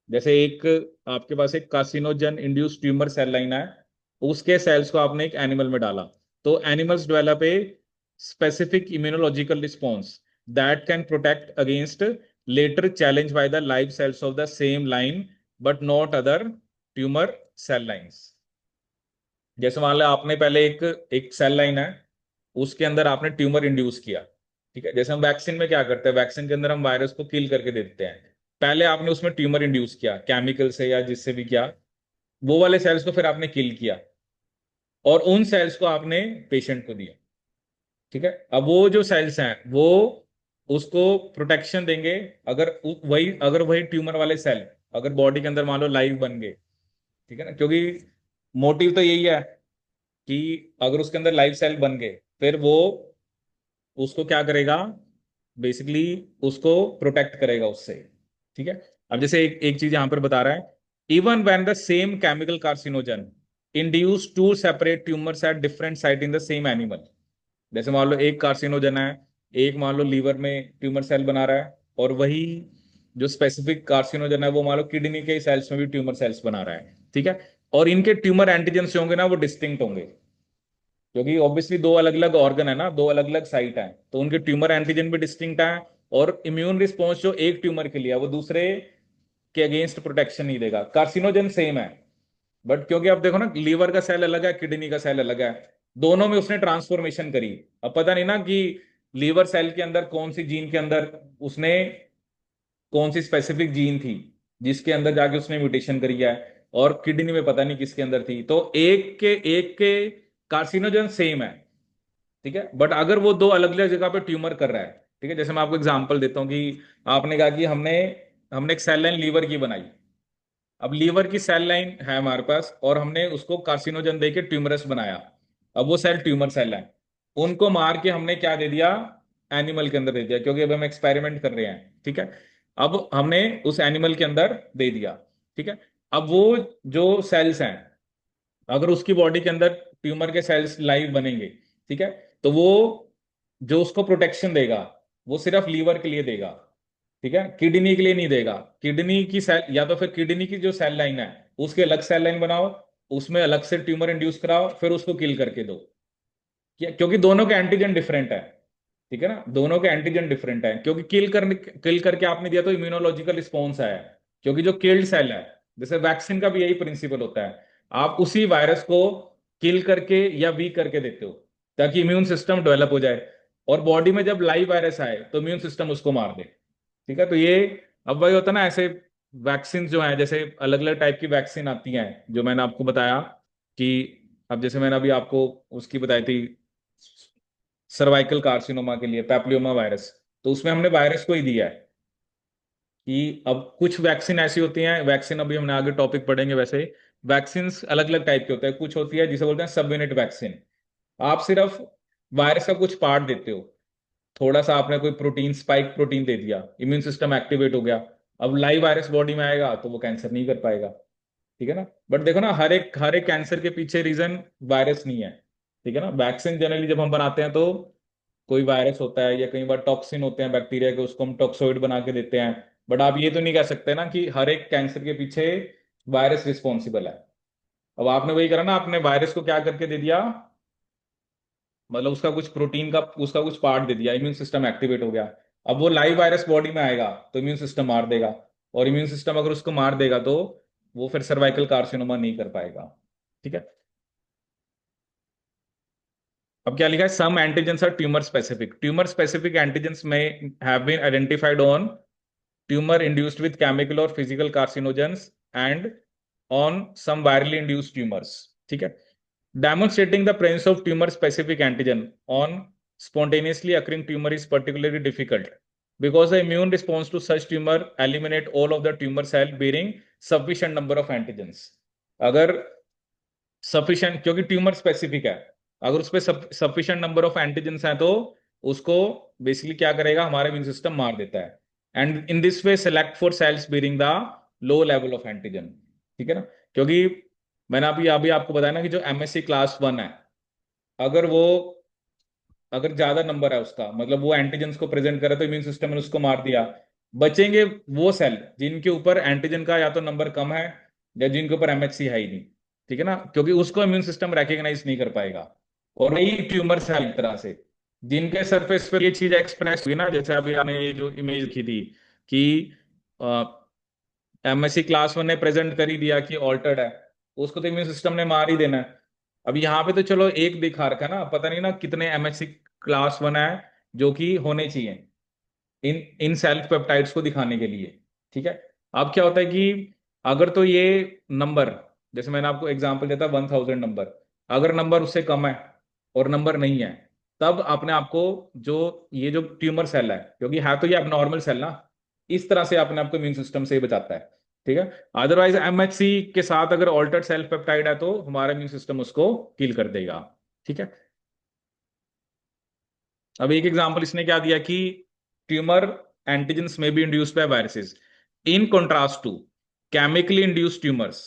A: जैसे एक आपके पास एक carcinogen induced tumour cell line है, उसके सेल्स को आपने एक एनिमल में डाला, तो animals develop a specific immunological response that can protect against later challenge by the live cells of the same line but not other tumour cell lines. जैसे मान लो आपने पहले एक एक सेल लाइन है, उसके अंदर आपने ट्यूमर इंड्यूस किया, ठीक है, जैसे हम वैक्सीन में क्या करते हैं, वैक्सीन के अंदर हम वायरस को किल करके दे देते हैं, पहले आपने उसमें ट्यूमर इंड्यूस किया केमिकल से या जिससे भी किया, वो वाले सेल्स को फिर आपने किल किया और उन सेल्स को आपने पेशेंट को दिया, ठीक है। अब वो जो सेल्स हैं वो उसको प्रोटेक्शन देंगे, अगर वही ट्यूमर वाले सेल अगर बॉडी के अंदर मान लो लाइव बन गए, ठीक है ना, क्योंकि मोटिव तो यही है कि अगर उसके अंदर लाइव सेल बन गए फिर वो उसको क्या करेगा, बेसिकली उसको प्रोटेक्ट करेगा उससे, ठीक है। अब जैसे एक चीज यहां पर बता रहा है, even when the same chemical carcinogen induce two separate tumours at different site in the same animal, जैसे मान लो एक कार्सिनोजन है, एक मान लो लीवर में ट्यूमर सेल बना रहा है, और वही जो स्पेसिफिक कार्सिनोजन है वो मान लो किडनी के सेल्स में भी ट्यूमर सेल्स बना रहा है, ठीक है, और इनके ट्यूमर एंटीजेंस होंगे ना वो डिस्टिंक्ट होंगे, क्योंकि ऑब्वियसली दो अलग अलग ऑर्गन है ना, दो अलग अलग साइट है, तो उनके ट्यूमर एंटीजन भी डिस्टिंक्ट है, और इम्यून रिस्पॉन्स जो एक ट्यूमर के लिए है वो दूसरे के अगेंस्ट प्रोटेक्शन नहीं देगा। कार्सिनोजन सेम है, बट क्योंकि आप देखो ना, लीवर का सेल अलग है, किडनी का सेल अलग है, दोनों में उसने ट्रांसफॉर्मेशन करी, अब पता नहीं ना कि लीवर सेल के अंदर कौन सी जीन के अंदर उसने कौन सी स्पेसिफिक जीन थी जिसके अंदर जाके उसने म्यूटेशन करी है, और किडनी में पता नहीं किसके अंदर थी, तो एक के कार्सिनोजन सेम है, ठीक है, बट अगर वो दो अलग अलग जगह पे ट्यूमर कर रहा है, ठीक है, जैसे मैं आपको एग्जांपल देता हूँ कि आपने कहा कि हमने हमने एक सेल लाइन लीवर की बनाई, अब लीवर की सेल लाइन है हमारे पास और हमने उसको कार्सिनोजन देके ट्यूमरस बनाया, अब वो सेल ट्यूमर सेल है, उनको मार के हमने क्या दे दिया, एनिमल के अंदर दे दिया, क्योंकि अब हम एक्सपेरिमेंट कर रहे हैं, ठीक है। अब हमने उस एनिमल के अंदर दे दिया, ठीक है। अब वो जो सेल्स हैं, अगर उसकी बॉडी के अंदर ट्यूमर के सेल्स लाइव बनेंगे, ठीक है, तो वो जो उसको प्रोटेक्शन देगा वो सिर्फ लीवर के लिए देगा, ठीक है, किडनी के लिए नहीं देगा। किडनी की सेल, या तो फिर किडनी की जो सेल लाइन है उसके अलग सेल लाइन बनाओ, उसमें अलग से ट्यूमर इंड्यूस कराओ, फिर उसको किल करके दो। क्योंकि दोनों के एंटीजन डिफरेंट है, ठीक है ना, दोनों के एंटीजन डिफरेंट है, क्योंकि किल करके आपने दिया तो इम्यूनोलॉजिकल रिस्पॉन्स आया है, क्योंकि जो किल्ड सेल है, जैसे वैक्सीन का भी यही प्रिंसिपल होता है, आप उसी वायरस को किल करके या वीक करके देते हो ताकि इम्यून सिस्टम डेवलप हो जाए, और बॉडी में जब लाइव वायरस आए तो इम्यून सिस्टम उसको मार दे, ठीक है। तो ये अब वही होता है ना, ऐसे वैक्सीन जो है, जैसे अलग अलग टाइप की वैक्सीन आती हैं, जो मैंने आपको बताया कि, अब जैसे मैंने अभी आपको उसकी बताई थी सर्वाइकल कार्सिनोमा के लिए पैप्लियोमा वायरस, तो उसमें हमने वायरस को ही दिया है। कि अब कुछ वैक्सीन ऐसी होती हैं, वैक्सीन अभी हमने आगे टॉपिक पढ़ेंगे, वैसे वैक्सीन अलग अलग टाइप के होते हैं, कुछ होती है जिसे बोलते हैं सब यूनिट वैक्सीन, आप सिर्फ वायरस का कुछ पार्ट देते हो, थोड़ा सा आपने कोई प्रोटीन, स्पाइक प्रोटीन दे दिया, इम्यून सिस्टम एक्टिवेट हो गया, अब लाइव वायरस बॉडी में आएगा तो वो कैंसर नहीं कर पाएगा, ठीक है ना। बट देखो ना, हर एक कैंसर के पीछे रीजन वायरस नहीं है, ठीक है ना। वैक्सीन जनरली जब हम बनाते हैं तो कोई वायरस होता है या कई बार टॉक्सिन होते हैं बैक्टीरिया के, उसको हम टॉक्सोइड बना के देते हैं। बट आप ये तो नहीं कह सकते ना कि हर एक कैंसर के पीछे वायरस रिस्पॉन्सिबल है। अब आपने वही करा ना, आपने वायरस को क्या करके दे दिया, मतलब उसका कुछ प्रोटीन का उसका कुछ पार्ट दे दिया, इम्यून सिस्टम एक्टिवेट हो गया। अब वो लाइव वायरस बॉडी में आएगा तो इम्यून सिस्टम मार देगा, और इम्यून सिस्टम अगर उसको मार देगा तो वो फिर सर्वाइकल कार्सिनोमा नहीं कर पाएगा, ठीक है। अब क्या लिखा है, some antigens are tumour specific antigens में have been identified on tumour induced with chemical और physical carcinogens and on some virally induced tumours, ठीक है। Demonstrating the presence of tumor specific antigen on spontaneously occurring tumor is particularly difficult because the immune response to such tumor eliminate all of the tumor cell bearing sufficient number of antigens। अगर sufficient, क्योंकि tumour specific है, अगर उस पर sufficient number of antigens हैं तो उसको basically क्या करेगा, हमारा इम्यून सिस्टम मार देता है। And in this way select for cells bearing the low level of antigen, ठीक है ना। क्योंकि मैंने अभी अभी आपको बताया ना कि जो एमएससी क्लास 1 है, अगर वो अगर ज्यादा नंबर है उसका, मतलब वो एंटीजन को प्रेजेंट करे तो इम्यून सिस्टम ने उसको मार दिया, बचेंगे वो सेल जिनके ऊपर एंटीजन का या तो नंबर कम है या जिनके ऊपर एमएचसी है ही नहीं, ठीक है ना, क्योंकि उसको इम्यून सिस्टम रिकॉग्नाइज नहीं कर पाएगा। और वही ट्यूमर सेल एक तरह से जिनके सरफेस पर ये चीज एक्सप्रेस हुई ना, जैसे अभी आपने ये जो इमेज लिखी थी कि एमएससी क्लास 1 ने प्रेजेंट कर ही दिया कि ऑल्टर्ड है, उसको तो इम्यून सिस्टम ने मार ही देना है। अब यहाँ पे तो चलो एक दिखा रखा है ना, पता नहीं ना कितने एमएससी क्लास 1 है जो कि होने चाहिए इन इन सेल्फ पेप्टाइड्स को दिखाने के लिए, ठीक है। अब क्या होता है कि अगर तो ये नंबर, जैसे मैंने आपको एग्जांपल दिया था 1000 नंबर, अगर नंबर उससे कम है और नंबर नहीं है, तब अपने आपको जो ये जो ट्यूमर सेल है, क्योंकि है तो ये abnormal सेल ना, इस तरह से अपने आपको इम्यून सिस्टम से ही बचाता है, ठीक है। अदरवाइज एमएचसी के साथ अगर ऑल्टर्ड सेल्फ पेप्टाइड है तो हमारा इम्यून सिस्टम उसको किल कर देगा, ठीक है। अब एक एग्जांपल इसने क्या दिया कि tumour antigens may be induced by viruses in contrast to chemically induced tumours,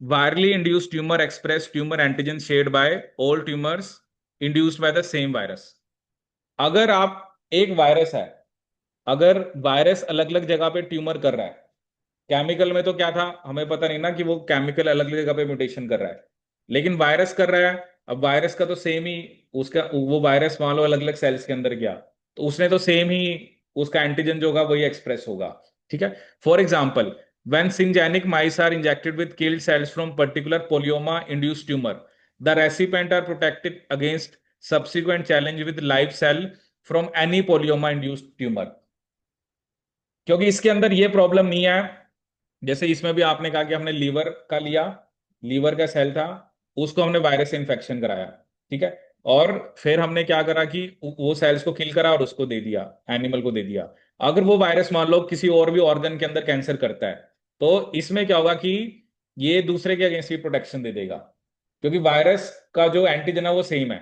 A: virally induced tumour express tumour antigen shared by all tumours induced by the same virus. अगर आप एक वायरस है, अगर वायरस अलग अलग जगह पे ट्यूमर कर रहा है, केमिकल में तो क्या था हमें पता नहीं ना कि वो केमिकल अलग अलग जगह पे म्यूटेशन कर रहा है, लेकिन वायरस कर रहा है। अब वायरस का तो सेम ही, उसका वो वायरस मान लो अलग अलग सेल्स के अंदर गया तो उसने तो सेम ही उसका एंटीजन जो होगा वही एक्सप्रेस होगा, ठीक है। For example, when syngenic mice are injected with killed cells from particular polyoma induced tumor, the recipient are protected against subsequent challenge with live cell from any polyoma induced tumor। क्योंकि इसके अंदर ये problem नहीं है, जैसे इसमें भी आपने कहा कि हमने लीवर का लिया, लीवर का सेल था, उसको हमने वायरस से इन्फेक्शन कराया, ठीक है, और फिर हमने क्या करा कि वो सेल्स को किल करा और उसको दे दिया, एनिमल को दे दिया। अगर वो वायरस मान लो किसी और भी ऑर्गन के अंदर कैंसर करता है तो इसमें क्या होगा कि ये दूसरे के अगेंस्ट भी प्रोटेक्शन दे देगा, क्योंकि वायरस का जो एंटीजन है वो सेम है।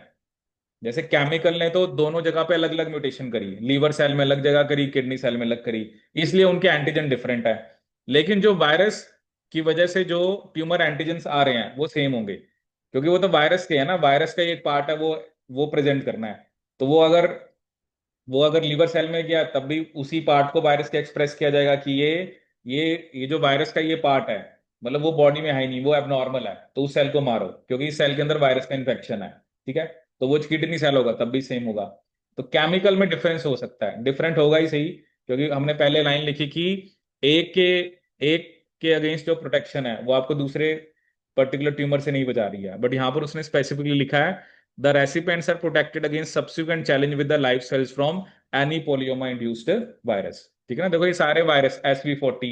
A: जैसे केमिकल ने तो दोनों जगह पे अलग अलग म्यूटेशन करी, लीवर सेल में अलग जगह करी, किडनी सेल में अलग करी, इसलिए उनके एंटीजन डिफरेंट है। लेकिन जो वायरस की वजह से जो ट्यूमर एंटीजन आ रहे हैं वो सेम होंगे, क्योंकि वो तो वायरस के है ना, वायरस का ही एक पार्ट है वो प्रेजेंट करना है। तो वो अगर लीवर सेल में गया तब भी उसी पार्ट को वायरस के एक्सप्रेस किया जाएगा कि ये जो वायरस का ये पार्ट है, मतलब वो बॉडी में है ही नहीं, वो एबनॉर्मल है, तो उस सेल को मारो क्योंकि इस सेल के अंदर वायरस का इन्फेक्शन है। ठीक है, तो वो किडनी सेल होगा तब भी सेम होगा। तो केमिकल में डिफरेंस हो सकता है, डिफरेंट होगा ही सही, क्योंकि हमने पहले लाइन लिखी कि एक के एक के अगेंस्ट जो प्रोटेक्शन है वो आपको दूसरे पर्टिकुलर ट्यूमर से नहीं बचा रही है, बट यहाँ पर उसने स्पेसिफिकली लिखा है the recipients are protected against subsequent challenge with the life cells from any polyoma induced virus. ठीक है ना, देखो ये सारे वायरस SV40,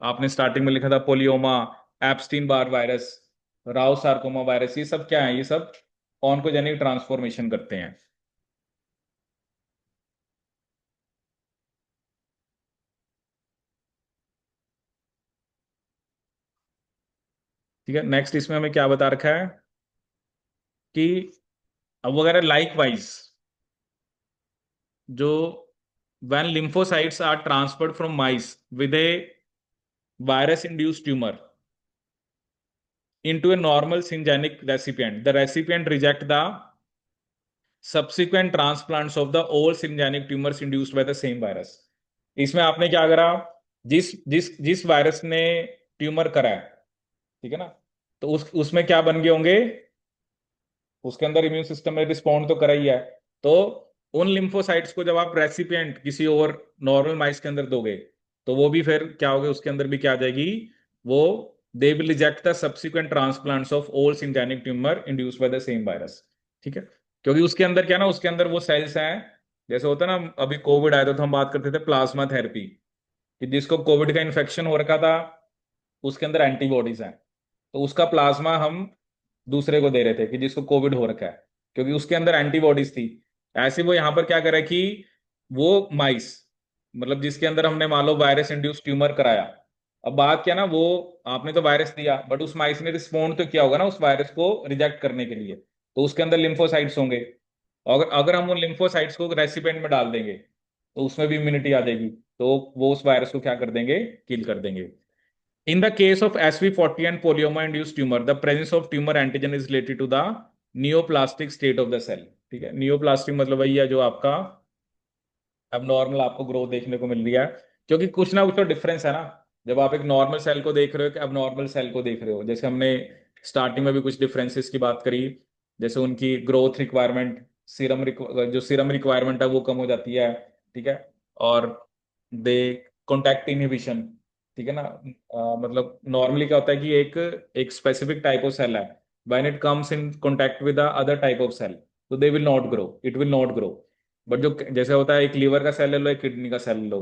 A: आपने स्टार्टिंग में लिखा था polyoma, Epstein Barr virus, Rous sarcoma virus, ये सब क्या है, ये सब ऑन्कोजेनिक ट्रांसफॉर्मेशन करते हैं। ठीक है, नेक्स्ट इसमें हमें क्या बता रखा है कि अब वगैरह लाइक वाइज जो when lymphocytes are transferred from mice with a virus induced tumor into a normal syngeneic recipient, the recipient reject the subsequent transplants of the all syngeneic tumors induced by the same virus। इसमें आपने क्या करा, जिस जिस जिस virus ने tumour करा है, ठीक है ना, तो उसमें क्या बन गए होंगे, उसके अंदर इम्यून सिस्टम ने रिस्पॉन्ड तो करा ही है। तो उन लिम्फोसाइट्स को जब आप रेसिपिएंट किसी और नॉर्मल माइस के अंदर दोगे, तो वो भी फिर क्या होगा, उसके अंदर भी क्या आ जाएगी, वो they will reject the subsequent transplants of all synthetic tumour induced by the same virus. ठीक है, क्योंकि उसके अंदर क्या ना, उसके अंदर वो सेल्स हैं, जैसे होता है ना, अभी कोविड आया था तो हम बात करते थे प्लाज्मा थेरेपी, कि जिसको कोविड का इन्फेक्शन हो रखा था उसके अंदर एंटीबॉडीज हैं, तो उसका प्लाज्मा हम दूसरे को दे रहे थे कि जिसको कोविड हो रखा है, क्योंकि उसके अंदर एंटीबॉडीज थी। ऐसे वो यहाँ पर क्या करे कि वो माइस, मतलब जिसके अंदर हमने मान लो वायरस इंड्यूस ट्यूमर कराया, अब बात क्या ना, वो आपने तो वायरस दिया बट उस माइस ने रिस्पॉन्ड तो किया होगा ना उस वायरस को रिजेक्ट करने के लिए, तो उसके अंदर लिम्फोसाइट्स होंगे। अगर अगर हम उन लिम्फोसाइट्स को रेसिपिएंट में डाल देंगे तो उसमें भी इम्यूनिटी आ जाएगी, तो वो उस वायरस को क्या कर देंगे, किल कर देंगे। In the case of SV40 and polyoma-induced tumor, the presence of tumor antigen is related to the neoplastic state of the cell। ठीक है, नियोप्लास्टिक मतलब वही है जो आपका अब नॉर्मल आपको ग्रोथ देखने को मिल रही है, क्योंकि कुछ ना कुछ तो डिफरेंस है ना, जब आप एक नॉर्मल सेल को देख रहे हो कि अब नॉर्मल सेल को देख रहे हो। जैसे हमने स्टार्टिंग में भी कुछ डिफरेंसेस की बात करी, जैसे उनकी ग्रोथ रिक्वायरमेंट, जो सीरम रिक्वायरमेंट है वो कम हो जाती है। ठीक है, और दे कॉन्टैक्ट इनहिबिशन, ठीक है ना, मतलब नॉर्मली क्या होता है कि एक एक स्पेसिफिक टाइप ऑफ सेल है, when it comes in contact with the other type of cell, तो they will not grow, it will not grow. But जो जैसे होता है एक लीवर का सेल ले लो, एक किडनी का सेल ले लो,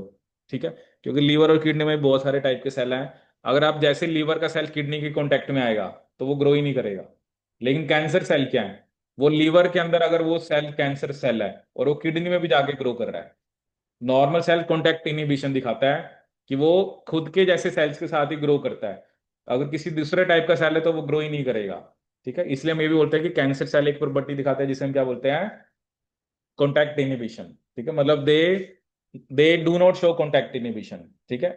A: ठीक है, क्योंकि लीवर और किडनी में बहुत सारे टाइप के सेल हैं, अगर आप जैसे लीवर का सेल किडनी के कांटेक्ट में आएगा तो वो ग्रो ही नहीं करेगा। लेकिन कैंसर सेल क्या है, वो लीवर के अंदर अगर वो सेल कैंसर सेल है और वो किडनी में भी जाके ग्रो कर रहा है, नॉर्मल सेल कॉन्टैक्ट इनहिबिशन दिखाता है कि वो खुद के जैसे सेल्स के साथ ही ग्रो करता है, अगर किसी दूसरे टाइप का सेल है तो वो ग्रो ही नहीं करेगा। ठीक है, इसलिए हम ये भी बोलते हैं कि कैंसर सेल एक प्रॉपर्टी दिखाता है जिसे हम क्या बोलते हैं, कॉन्टैक्ट इनहिबिशन। ठीक है, मतलब they do not show contact inhibition. ठीक है,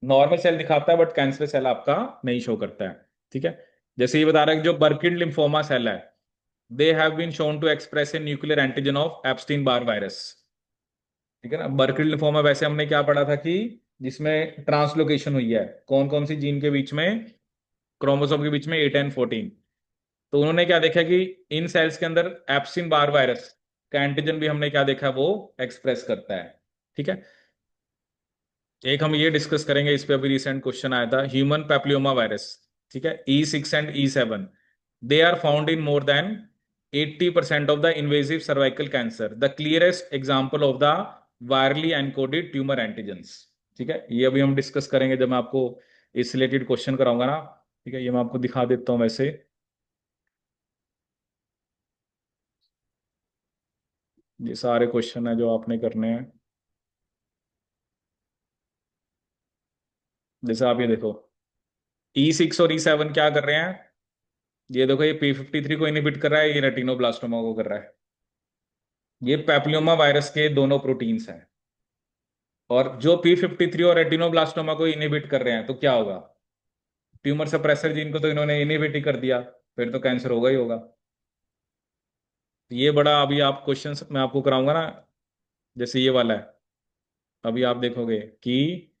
A: नॉर्मल सेल दिखाता है बट कैंसर सेल आपका नहीं शो करता है। ठीक है, जैसे ये बता रहा है कि जो बर्किड लिम्फोमा सेल है, they have been shown to express a nuclear antigen of Epstein Barr virus. ठीक है ना, बर्किड लिम्फोमा वैसे हमने क्या पढ़ा था कि जिसमें ट्रांसलोकेशन हुई है कौन कौन सी जीन के बीच में, क्रोमोसोम के बीच में 8 and 14। तो उन्होंने क्या देखा कि इन सेल्स के अंदर एप्सिन बार वायरस का एंटीजन भी हमने क्या देखा, वो एक्सप्रेस करता है। ठीक है, एक हम ये डिस्कस करेंगे, इस पे अभी रिसेंट क्वेश्चन आया था, ह्यूमन पेप्लियोमा वायरस। ठीक है, E6 and E7, they are found in more than 80% of the invasive cervical cancer, the clearest example of the virally encoded tumour antigens. ठीक है, ये अभी हम डिस्कस करेंगे जब मैं आपको इस रिलेटेड क्वेश्चन कराऊंगा ना। ठीक है, ये मैं आपको दिखा देता हूँ वैसे, ये सारे क्वेश्चन है जो आपने करने हैं। जैसे आप ये देखो, E6 और E7 क्या कर रहे हैं, ये देखो, ये P53 को इनहिबिट कर रहा है, ये रेटिनोब्लास्टोमा को कर रहा है। ये पैपिलोमा वायरस के दोनों प्रोटीन्स हैं। और जो P53 और रेटिनोब्लास्टोमा को इनहिबिट कर रहे हैं, तो क्या होगा? ट्यूमर सप्रेसर जीन को तो इन्होंने इनहिबिट ही कर दिया, फिर तो कैंसर होगा ही होगा। तो ये बड़ा, अभी आप क्वेश्चंस मैं आपको कराऊंगा ना, जैसे ये वाला है, अभी आप देखोगे कि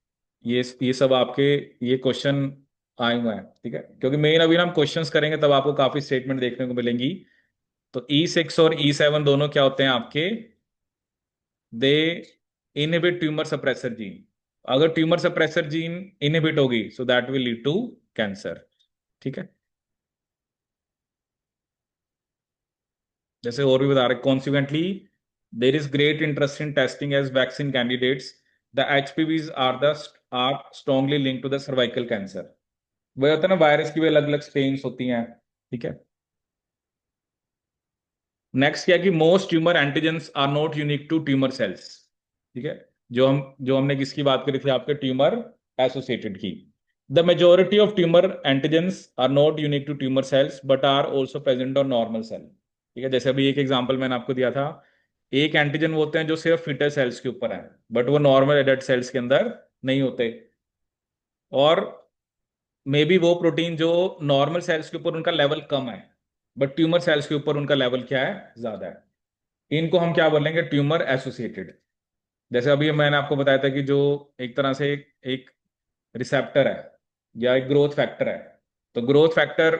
A: ये सब आपके ये क्वेश्चन आए हुए हैं, ठीक है, क्योंकि मेन अभी ना हम क्वेश्चंस करेंगे तब आपको काफी स्टेटमेंट देखने को मिलेंगी। तो E6 और E7 दोनों क्या होते हैं आपके? They inhibit tumour suppressor gene. अगर ट्यूमर सप्रेसर जीन इनहिबिट होगी, so that will lead to cancer. ठीक है। जैसे और भी बता रहे, consequently there is great interest in testing as vaccine candidates, the HPVs are strongly link to the cervical cancer. वही होता है ना, वायरस की भी अलग अलग स्ट्रेन्स होती हैं। ठीक है। नेक्स्ट क्या है कि most tumour antigens are not unique to tumour cells. ठीक है। जो हमने किसकी बात करी थी, आपके ट्यूमर एसोसिएटेड की। The majority of tumour antigens are not unique to tumour cells but are also present on normal cell. ठीक है, जैसे अभी एक एग्जांपल मैंने आपको दिया था, एक एंटीजन वो होते हैं जो सिर्फ फीटल सेल्स के ऊपर है, बट वो नॉर्मल एडल्ट सेल्स के अंदर नहीं होते। और मे बी वो प्रोटीन जो नॉर्मल सेल्स के ऊपर उनका लेवल कम है, बट ट्यूमर सेल्स के ऊपर उनका लेवल क्या है, ज्यादा है। इनको हम क्या बोलेंगे, ट्यूमर एसोसिएटेड। जैसे अभी मैंने आपको बताया था कि जो एक तरह से एक रिसेप्टर है या एक ग्रोथ फैक्टर है, तो ग्रोथ फैक्टर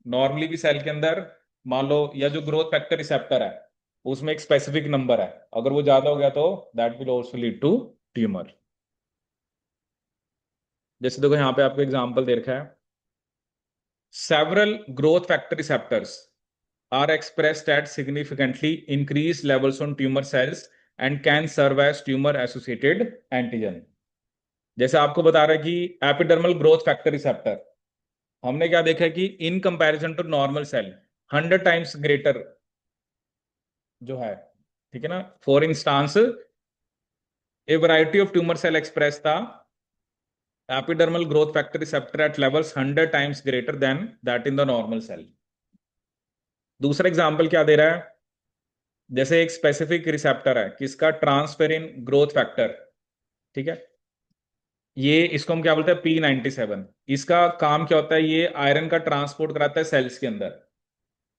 A: नॉर्मली भी सेल के अंदर, मान लो, या जो ग्रोथ फैक्टर रिसेप्टर है उसमें एक स्पेसिफिक नंबर है, अगर वो ज्यादा हो गया तो that will also lead to tumour. जैसे देखो यहाँ पे आपको एग्जांपल दे रखा है, several growth factor receptors are expressed at significantly increased levels on tumor cells and can serve as tumor associated antigen। जैसे आपको बता रहा है कि एपिडर्मल ग्रोथ फैक्टर रिसेप्टर, हमने क्या देखा है कि in comparison to normal cell 100 times greater जो है। ठीक है ना। For instance, a variety of tumour cell express था epidermal growth factor receptor at levels 100 times greater than that in the normal cell. दूसरा एग्जांपल क्या दे रहा है, जैसे एक स्पेसिफिक रिसेप्टर है किसका, ट्रांसफेरिन ग्रोथ फैक्टर। ठीक है। ये इसको हम क्या बोलते हैं, P97। इसका काम क्या होता है, ये आयरन का ट्रांसपोर्ट कराता है सेल्स के अंदर।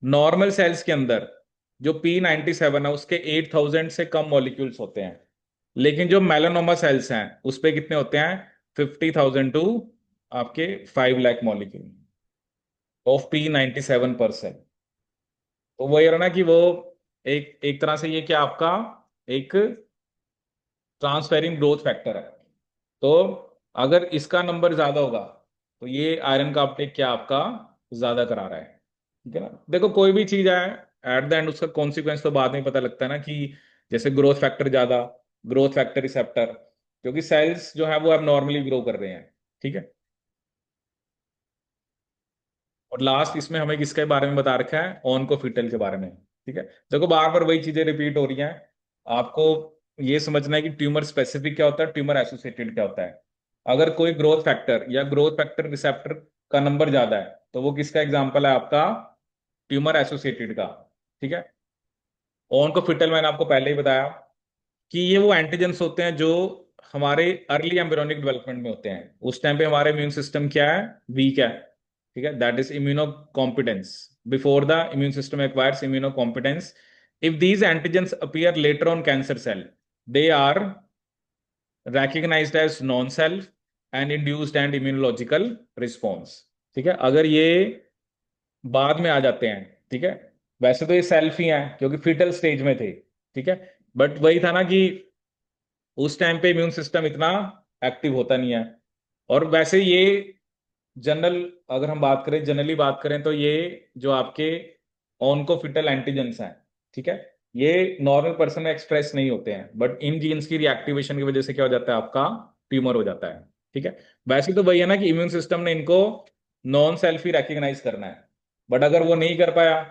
A: नॉर्मल सेल्स के अंदर जो P97 है उसके 8,000 से कम मॉलिक्यूल्स होते हैं, लेकिन जो मेलानोमा सेल्स हैं उस पे कितने होते हैं, 50,000 टू आपके 5 लाख मॉलिक्यूल ऑफ P97%। तो वो ये रहा ना कि वो एक एक तरह से ये क्या आपका एक ट्रांसफेरिंग ग्रोथ फैक्टर है। तो अगर इसका नंबर ज्यादा होगा तो ये आयरन का अपटेक क्या आपका ज्यादा करा रहा है। ठीक है ना। देखो कोई भी चीज है, एट द एंड उसका कॉन्सिक्वेंस तो बाद में पता लगता है ना, कि जैसे ग्रोथ फैक्टर ज्यादा, ग्रोथ फैक्टर रिसेप्टर, क्योंकि सेल्स जो है वो अब नॉर्मली ग्रो कर रहे हैं। ठीक है। और लास्ट इसमें हमें किसके बारे में बता रखा है, ऑनकोफिटल के बारे में। ठीक है। देखो बार बार वही चीजें रिपीट हो रही हैं, आपको ये समझना है कि ट्यूमर स्पेसिफिक क्या होता है, ट्यूमर एसोसिएटेड क्या होता है। अगर कोई ग्रोथ फैक्टर या ग्रोथ फैक्टर रिसेप्टर का नंबर ज्यादा है तो वो किसका एग्जाम्पल है, आपका ट्यूमर एसोसिएटेड का। ठीक है। ऑनकोफिटल मैंने आपको पहले ही बताया कि ये वो एंटीजेंस होते हैं जो हमारे अर्ली एम्ब्रियोनिक डेवलपमेंट में होते हैं, उस टाइम पे हमारे इम्यून सिस्टम क्या है, वीक है। ठीक है, that is immunocompetence, before the immune system acquires immunocompetence. If these antigens appear later on cancer cell, they are recognized as non-self and induced and immunological response। ठीक है। अगर ये बाद में आ जाते हैं, ठीक है, वैसे तो ये सेल्फ ही हैं क्योंकि फीटल स्टेज में थे। ठीक है। बट वही था ना कि उस टाइम पे इम्यून सिस्टम इतना एक्टिव होता नहीं है। और वैसे ये जनरल, अगर हम बात करें, जनरली बात करें, तो ये जो आपके ऑनकोफिटल एंटीजेंस हैं, ठीक है, ये नॉर्मल पर्सन में एक्सप्रेस नहीं होते हैं, बट इन जीन्स की रिएक्टिवेशन की वजह से क्या हो जाता है, आपका ट्यूमर हो जाता है। ठीक है। वैसे तो वही है ना कि इम्यून सिस्टम ने इनको नॉन सेल्फ ही रिकग्नाइज करना है, बट अगर वो नहीं कर पाया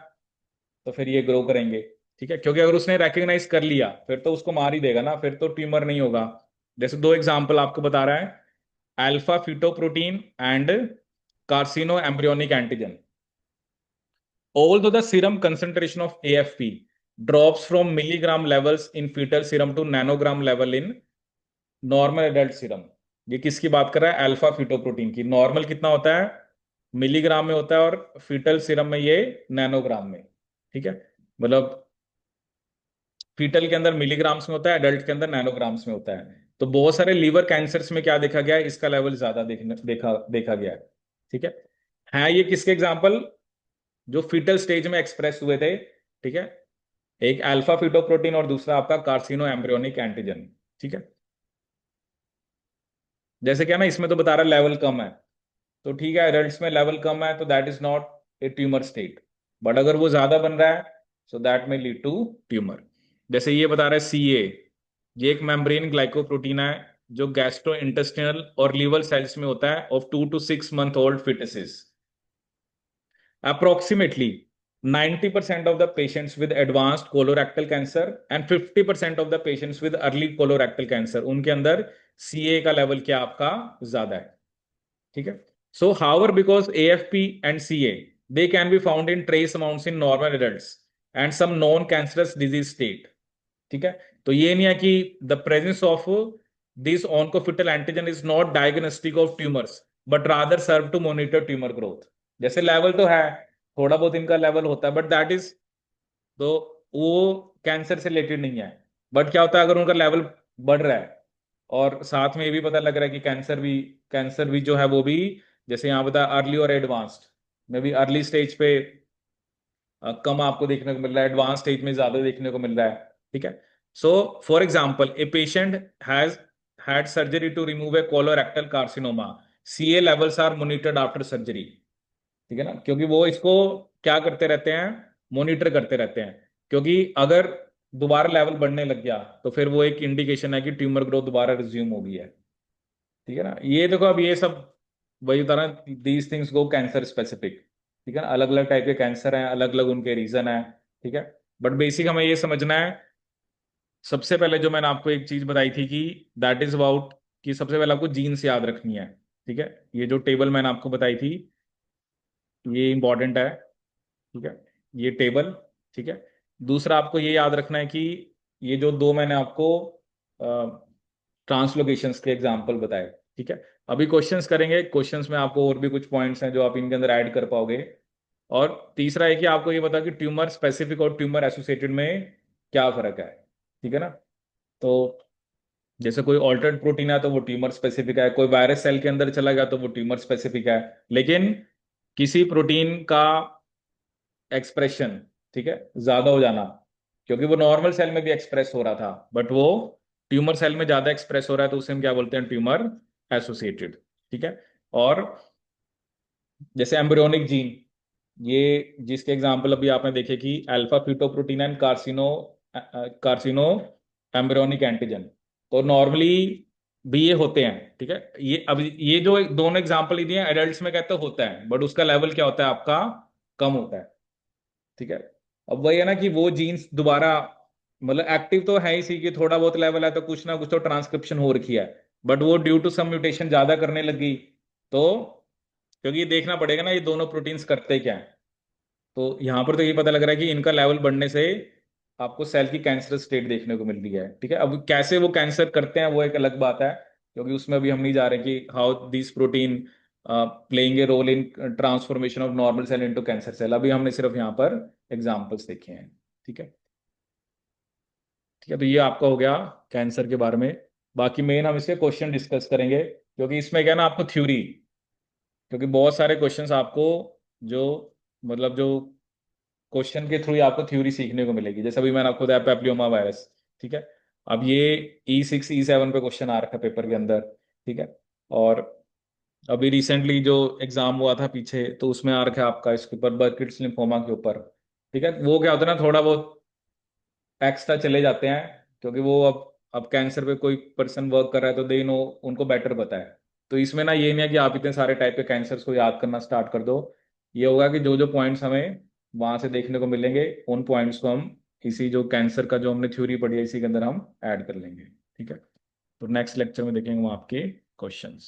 A: तो फिर ये ग्रो करेंगे। ठीक है, क्योंकि अगर उसने रिकग्नाइज कर लिया फिर तो उसको मार ही देगा ना, फिर तो ट्यूमर नहीं होगा। जैसे दो एग्जांपल आपको बता रहा है, alpha fetoprotein and कार्सिनो embryonic antigen. Although the serum concentration of AFP drops from milligram levels in fetal serum to nanogram level in normal adult serum. ये किसकी बात कर रहा है? अल्फा फीटोप्रोटीन की. नॉर्मल कितना होता है? मिलीग्राम में होता है, और फीटल सीरम में ये नैनोग्राम में. ठीक है, मतलब फीटल के अंदर मिलीग्राम्स में होता है, एडल्ट के अंदर नैनोग्राम्स में होता है. तो बहुत सारे लीवर कैंसर्स में क्या देखा गया है? इसका लेवल ज्यादा देखा गया है. ठीक है ये किसके एग्जाम्पल? जो फीटल स्टेज में एक्सप्रेस हुए थे. ठीक है, एक अल्फा फीटोप्रोटीन और दूसरा आपका कार्सिनो एम्ब्रियोनिक एंटीजन. ठीक है, जैसे क्या ना, इसमें तो बता रहा है लेवल कम है, तो ठीक है, एडल्ट्स में लेवल कम है तो that is not a tumour state. But अगर वो ज्यादा बन रहा है, सो दैट में लीड टू ट्यूमर. जैसे ये बता रहा है सीए, ये एक मेम्ब्रेन ग्लाइकोप्रोटीन है जो गैस्ट्रो इंटेस्टिनल और लीवर सेल्स में होता है of 2 to 6 month old fetuses. Approximately 90% of the patients with advanced colorectal cancer and 50% of the patients with early colorectal cancer, उनके अंदर CA का लेवल क्या आपका ज्यादा है. ठीक है, so however, because AFP and CA, they can be found in trace amounts in normal adults and some non cancerous disease state. ठीक है, तो ये नहीं है कि the presence of this oncofetal antigen is not diagnostic of tumors but rather serve to monitor tumor growth. जैसे level तो है, थोड़ा बहुत इनका लेवल होता है, बट दैट इज, तो वो कैंसर से रिलेटेड नहीं है. बट क्या होता है अगर उनका लेवल बढ़ रहा है, और साथ में ये भी पता लग रहा है कि कैंसर भी जो है वो भी, जैसे यहाँ बता अर्ली और एडवांस्ड में भी, अर्ली स्टेज पे कम आपको देखने को मिल रहा है, एडवांस स्टेज में ज्यादा देखने को मिल रहा है. ठीक है, so for example a patient has had surgery to remove a colorectal carcinoma. CA levels are monitored after surgery. ठीक है ना, क्योंकि वो इसको क्या करते रहते हैं? मॉनिटर करते रहते हैं. क्योंकि अगर दोबारा लेवल बढ़ने लग गया तो फिर वो एक इंडिकेशन है कि ट्यूमर ग्रोथ दोबारा रिज्यूम हो गई है. ठीक है ना, ये देखो, अब ये सब वही तरह, these things go cancer specific. ठीक है ना, अलग अलग टाइप के कैंसर हैं, अलग अलग उनके रीजन है. ठीक है, बट बेसिक हमें ये समझना है. सबसे पहले जो मैंने आपको एक चीज बताई थी कि दैट इज अबाउट, कि सबसे पहले आपको जीन्स याद रखनी है. ठीक है, ये जो टेबल मैंने आपको बताई थी ये इंपॉर्टेंट है. ठीक है, ये टेबल. ठीक है, दूसरा आपको ये याद रखना है कि ये जो दो मैंने आपको ट्रांसलोकेशंस के एग्जांपल बताए. ठीक है, अभी क्वेश्चंस करेंगे, क्वेश्चंस में आपको और भी कुछ पॉइंट्स हैं जो आप इनके अंदर ऐड कर पाओगे. और तीसरा है कि आपको ये बता कि ट्यूमर स्पेसिफिक और ट्यूमर एसोसिएटेड में क्या फर्क है. ठीक है ना, तो जैसे कोई ऑल्टर्ड प्रोटीन है तो वो ट्यूमर स्पेसिफिक है, कोई वायरस सेल के अंदर चला गया तो वो ट्यूमर स्पेसिफिक है. लेकिन किसी प्रोटीन का एक्सप्रेशन, ठीक है, ज्यादा हो जाना, क्योंकि वो नॉर्मल सेल में भी एक्सप्रेस हो रहा था बट वो ट्यूमर सेल में ज्यादा एक्सप्रेस हो रहा है, तो उसे हम क्या बोलते हैं? Tumour associated. ठीक है, और जैसे एम्ब्रियोनिक जीन, ये जिसके एग्जांपल अभी आपने देखे कि alpha fetoprotein and कार्सिनो embryonic antigen, तो नॉर्मली भी ये होते हैं. ठीक है, ये अब ये जो दोनों एग्जांपल दिए हैं एडल्ट्स में कहते होता है, बट उसका लेवल क्या होता है आपका? कम होता है. ठीक है, अब वही है ना कि वो जीन्स दोबारा, मतलब एक्टिव तो है ही सी कि थोड़ा बहुत लेवल है तो कुछ ना कुछ तो ट्रांसक्रिप्शन हो रखी है, बट वो ड्यू टू सम म्यूटेशन ज्यादा करने लगी. तो क्योंकि ये देखना पड़ेगा ना ये दोनों प्रोटीन्स करते क्या है, तो यहां पर तो ये पता लग रहा है कि इनका लेवल बढ़ने से आपको सेल की कैंसर स्टेट देखने को मिल रही है. ठीक है, अब कैसे वो कैंसर करते हैं वो एक अलग बात है, क्योंकि उसमें अभी हम नहीं जा रहे कि how this protein playing a role in transformation of normal cell into cancer cell. अभी हमने सिर्फ यहाँ पर एग्जांपल्स देखे हैं. ठीक है, ठीक है, तो ये आपका हो गया कैंसर के बारे में. बाकी मेन हम इसके क्वेश्चन डिस्कस करेंगे, क्योंकि इसमें क्या है ना, आपको थ्योरी, क्योंकि बहुत सारे क्वेश्चंस आपको जो, मतलब जो क्वेश्चन के थ्रू ही आपको थ्योरी सीखने को मिलेगी. जैसे अभी मैंने आपको बताया पेप्लियोमा वायरस. ठीक है, अब ये E6 E7 पे क्वेश्चन आ रखा है पेपर के अंदर. ठीक है, और अभी रिसेंटली जो एग्जाम हुआ था पीछे, तो उसमें आ रखा है आपका इसके ऊपर बर्किट्स लिम्फोमा के ऊपर. ठीक है, वो क्या होता है ना, थोड़ा बहुत एक्स्ट्रा चले जाते हैं, क्योंकि वो अब कैंसर पे कोई पर्सन वर्क कर रहा है तो दे नो, उनको बेटर पता है. तो इसमें ना ये नहीं है कि आप इतने सारे टाइप के कैंसर्स को याद करना स्टार्ट कर दो. ये होगा कि जो जो पॉइंट्स हमें वहां से देखने को मिलेंगे, उन पॉइंट्स को हम इसी जो कैंसर का जो हमने थ्योरी पढ़ी है इसी के अंदर हम ऐड कर लेंगे. ठीक है, तो नेक्स्ट लेक्चर में देखेंगे हम आपके क्वेश्चंस.